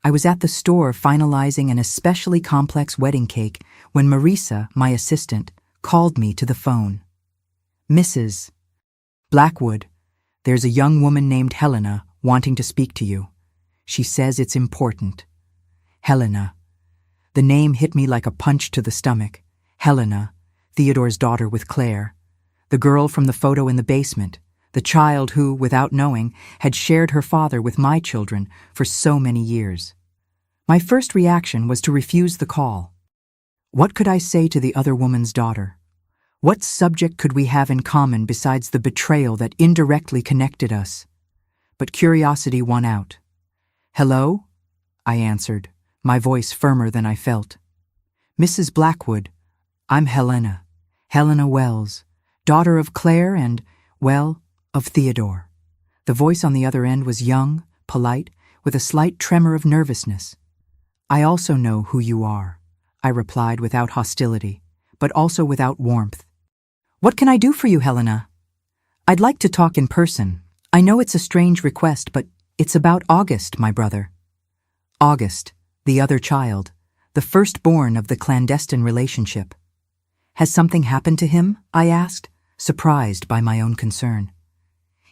I was at the store finalizing an especially complex wedding cake when Marisa, my assistant, called me to the phone. "Mrs. Blackwood, there's a young woman named Helena wanting to speak to you. She says it's important." Helena. The name hit me like a punch to the stomach. Helena, Theodore's daughter with Claire, the girl from the photo in the basement, the child who, without knowing, had shared her father with my children for so many years. My first reaction was to refuse the call. What could I say to the other woman's daughter? What subject could we have in common besides the betrayal that indirectly connected us? But curiosity won out. "Hello?" I answered, my voice firmer than I felt. "Mrs. Blackwood, I'm Helena, Helena Wells, daughter of Claire and, well, of Theodore." The voice on the other end was young, polite, with a slight tremor of nervousness. "I also know who you are," I replied without hostility, but also without warmth. "What can I do for you, Helena?" "I'd like to talk in person. I know it's a strange request, but it's about August, my brother." August, the other child, the firstborn of the clandestine relationship. "Has something happened to him?" I asked, surprised by my own concern.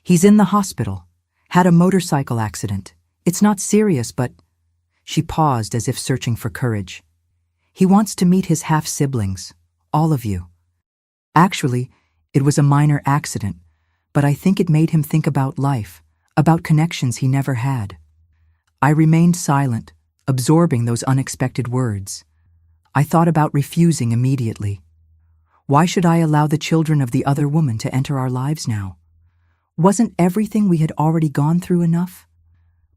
"He's in the hospital. Had a motorcycle accident. It's not serious, but—" She paused as if searching for courage. "He wants to meet his half-siblings, all of you." Actually, it was a minor accident, but I think it made him think about life, about connections he never had. I remained silent, absorbing those unexpected words. I thought about refusing immediately. Why should I allow the children of the other woman to enter our lives now? Wasn't everything we had already gone through enough?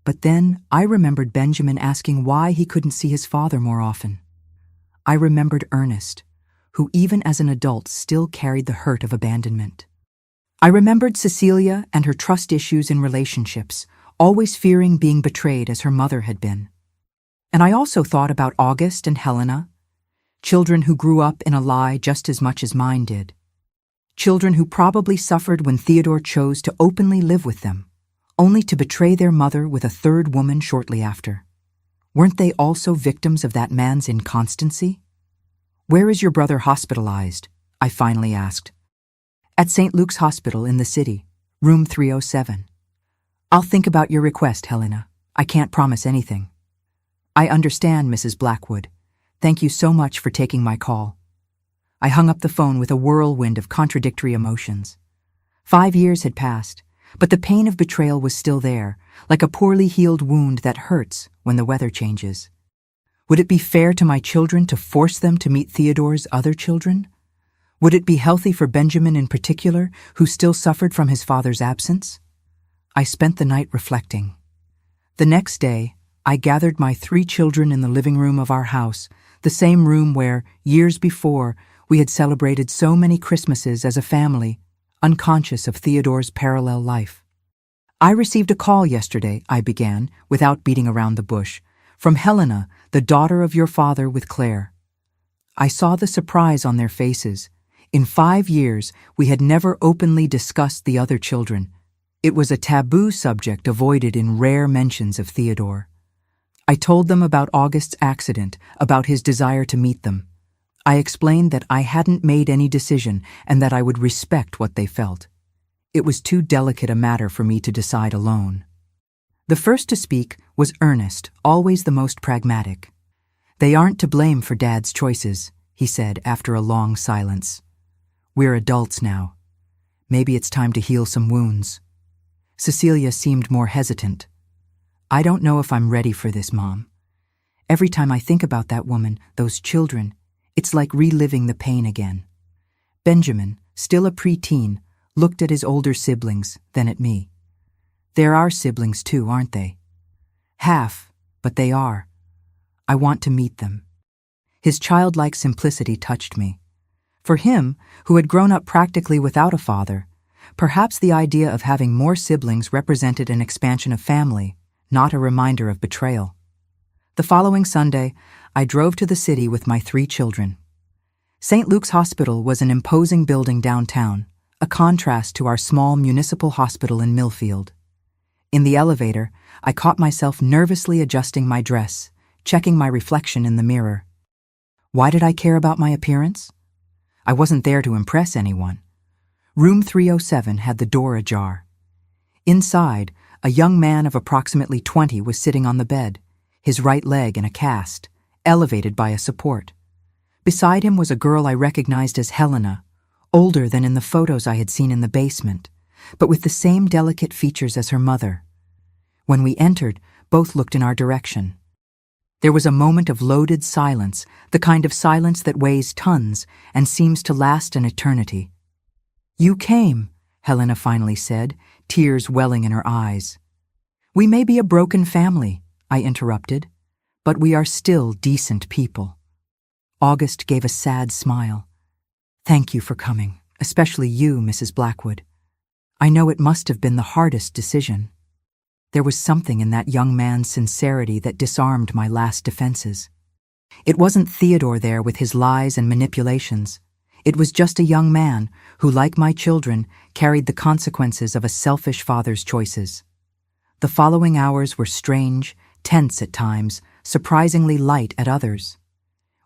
But then I remembered Benjamin asking why he couldn't see his father more often. I remembered Ernest, who even as an adult still carried the hurt of abandonment. I remembered Cecilia and her trust issues in relationships, always fearing being betrayed as her mother had been. And I also thought about August and Helena, children who grew up in a lie just as much as mine did. Children who probably suffered when Theodore chose to openly live with them, only to betray their mother with a third woman shortly after. Weren't they also victims of that man's inconstancy? "Where is your brother hospitalized?" I finally asked. "At St. Luke's Hospital in the city, room 307. "I'll think about your request, Helena. I can't promise anything." "I understand, Mrs. Blackwood. Thank you so much for taking my call." I hung up the phone with a whirlwind of contradictory emotions. 5 years had passed, but the pain of betrayal was still there, like a poorly healed wound that hurts when the weather changes. Would it be fair to my children to force them to meet Theodore's other children? Would it be healthy for Benjamin in particular, who still suffered from his father's absence? I spent the night reflecting. The next day, I gathered my 3 children in the living room of our house, the same room where, years before, we had celebrated so many Christmases as a family, unconscious of Theodore's parallel life. "I received a call yesterday," I began, without beating around the bush, "from Helena, the daughter of your father with Claire." I saw the surprise on their faces. In 5 years, we had never openly discussed the other children. It was a taboo subject avoided in rare mentions of Theodore. I told them about August's accident, about his desire to meet them. I explained that I hadn't made any decision and that I would respect what they felt. It was too delicate a matter for me to decide alone. The first to speak was Ernest, always the most pragmatic. "They aren't to blame for Dad's choices," he said after a long silence. "We're adults now. Maybe it's time to heal some wounds." Cecilia seemed more hesitant. "I don't know if I'm ready for this, Mom. Every time I think about that woman, those children, it's like reliving the pain again." Benjamin, still a preteen, looked at his older siblings, then at me. They're our siblings too, aren't they? Half, but they are. I want to meet them. His childlike simplicity touched me. For him, who had grown up practically without a father, perhaps the idea of having more siblings represented an expansion of family, not a reminder of betrayal. The following Sunday, I drove to the city with my 3 children. St. Luke's Hospital was an imposing building downtown, a contrast to our small municipal hospital in Millfield. In the elevator, I caught myself nervously adjusting my dress, checking my reflection in the mirror. Why did I care about my appearance? I wasn't there to impress anyone. Room 307 had the door ajar. Inside, a young man of approximately 20 was sitting on the bed, his right leg in a cast, elevated by a support. Beside him was a girl I recognized as Helena, older than in the photos I had seen in the basement, but with the same delicate features as her mother. When we entered, both looked in our direction. There was a moment of loaded silence, the kind of silence that weighs tons and seems to last an eternity. "You came," Helena finally said, tears welling in her eyes. "We may be a broken family," I interrupted, "but we are still decent people." August gave a sad smile. "Thank you for coming, especially you, Mrs. Blackwood. I know it must have been the hardest decision." There was something in that young man's sincerity that disarmed my last defenses. It wasn't Theodore there with his lies and manipulations. It was just a young man who, like my children, carried the consequences of a selfish father's choices. The following hours were strange, tense at times, surprisingly light at others.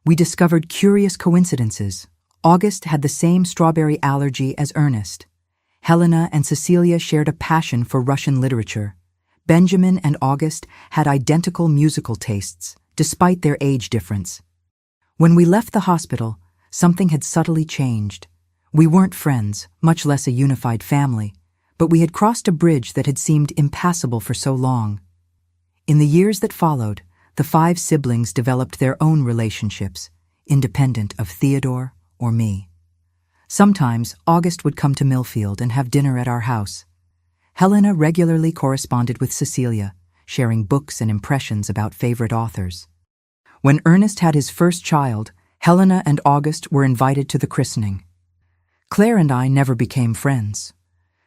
We discovered curious coincidences. August had the same strawberry allergy as Ernest. Helena and Cecilia shared a passion for Russian literature. Benjamin and August had identical musical tastes, despite their age difference. When we left the hospital, something had subtly changed. We weren't friends, much less a unified family, but we had crossed a bridge that had seemed impassable for so long. In the years that followed, the 5 siblings developed their own relationships, independent of Theodore or me. Sometimes August would come to Millfield and have dinner at our house. Helena regularly corresponded with Cecilia, sharing books and impressions about favorite authors. When Ernest had his first child, Helena and August were invited to the christening. Claire and I never became friends.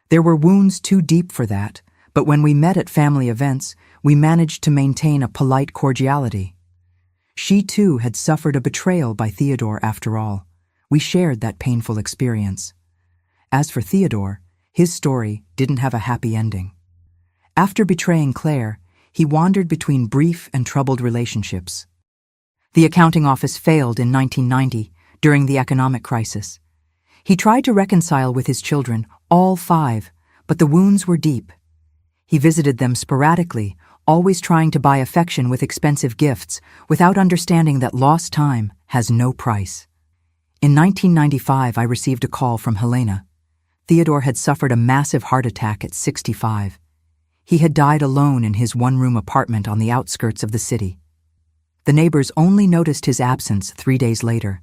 There were wounds too deep for that, but when we met at family events, we managed to maintain a polite cordiality. She too had suffered a betrayal by Theodore after all. We shared that painful experience. As for Theodore, his story didn't have a happy ending. After betraying Claire, he wandered between brief and troubled relationships. The accounting office failed in 1990 during the economic crisis. He tried to reconcile with his children, all 5, but the wounds were deep. He visited them sporadically, always trying to buy affection with expensive gifts, without understanding that lost time has no price. In 1995, I received a call from Helena. Theodore had suffered a massive heart attack at 65. He had died alone in his one-room apartment on the outskirts of the city. The neighbors only noticed his absence 3 days later.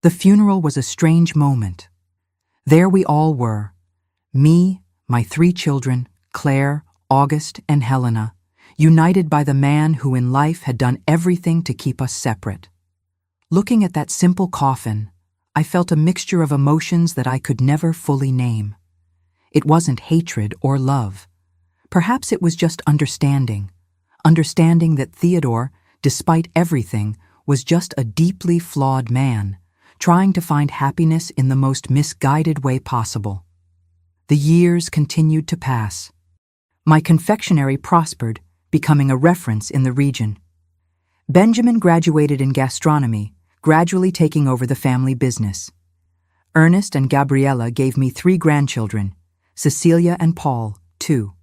The funeral was a strange moment. There we all were, me, my 3 children, Claire, August, and Helena, united by the man who in life had done everything to keep us separate. Looking at that simple coffin, I felt a mixture of emotions that I could never fully name. It wasn't hatred or love. Perhaps it was just understanding that Theodore, despite everything, was just a deeply flawed man, trying to find happiness in the most misguided way possible. The years continued to pass. My confectionery prospered, becoming a reference in the region. Benjamin graduated in gastronomy, gradually taking over the family business. Ernest and Gabriella gave me 3 grandchildren, Cecilia and Paul, 2.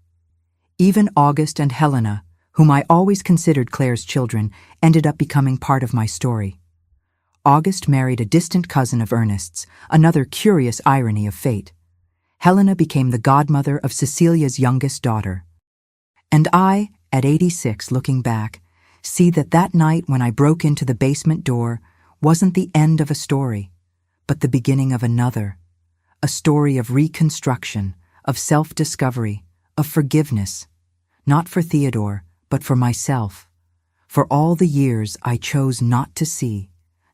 Even August and Helena, whom I always considered Claire's children, ended up becoming part of my story. August married a distant cousin of Ernest's, another curious irony of fate. Helena became the godmother of Cecilia's youngest daughter. And I, at 86, looking back, see that night when I broke into the basement door wasn't the end of a story, but the beginning of another, a story of reconstruction, of self-discovery, of forgiveness, not for Theodore, but for myself, for all the years I chose not to see,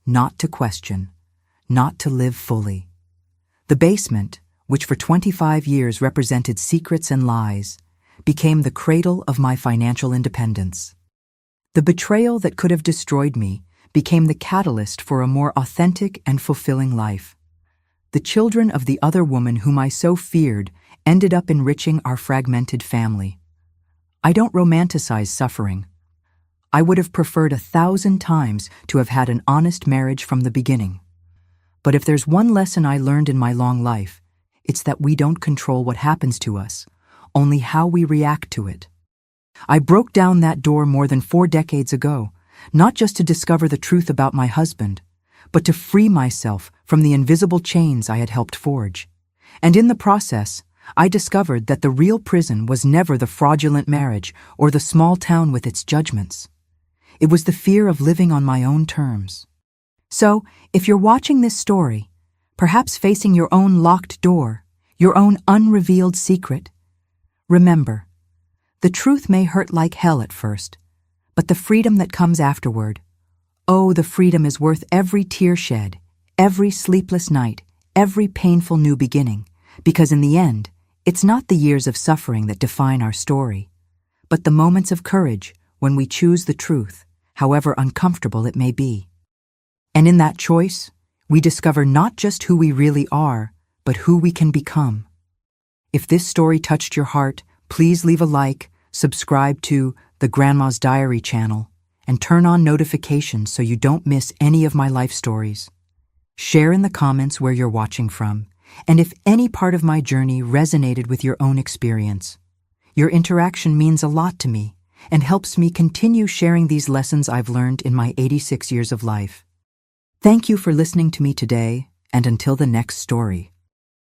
not to question, not to live fully. The basement, which for 25 years represented secrets and lies, became the cradle of my financial independence. The betrayal that could have destroyed me became the catalyst for a more authentic and fulfilling life. The children of the other woman whom I so feared ended up enriching our fragmented family. I don't romanticize suffering. I would have preferred 1,000 times to have had an honest marriage from the beginning. But if there's one lesson I learned in my long life, it's that we don't control what happens to us, only how we react to it. I broke down that door more than 4 decades ago, not just to discover the truth about my husband, but to free myself from the invisible chains I had helped forge. And in the process, I discovered that the real prison was never the fraudulent marriage or the small town with its judgments. It was the fear of living on my own terms. So, if you're watching this story, perhaps facing your own locked door, your own unrevealed secret, remember, the truth may hurt like hell at first, but the freedom that comes afterward, oh, the freedom is worth every tear shed, every sleepless night, every painful new beginning, because in the end, it's not the years of suffering that define our story, but the moments of courage when we choose the truth, however uncomfortable it may be. And in that choice, we discover not just who we really are, but who we can become. If this story touched your heart, please leave a like, subscribe to the Grandma's Diary channel, and turn on notifications so you don't miss any of my life stories. Share in the comments where you're watching from, and if any part of my journey resonated with your own experience. Your interaction means a lot to me and helps me continue sharing these lessons I've learned in my 86 years of life. Thank you for listening to me today, and until the next story.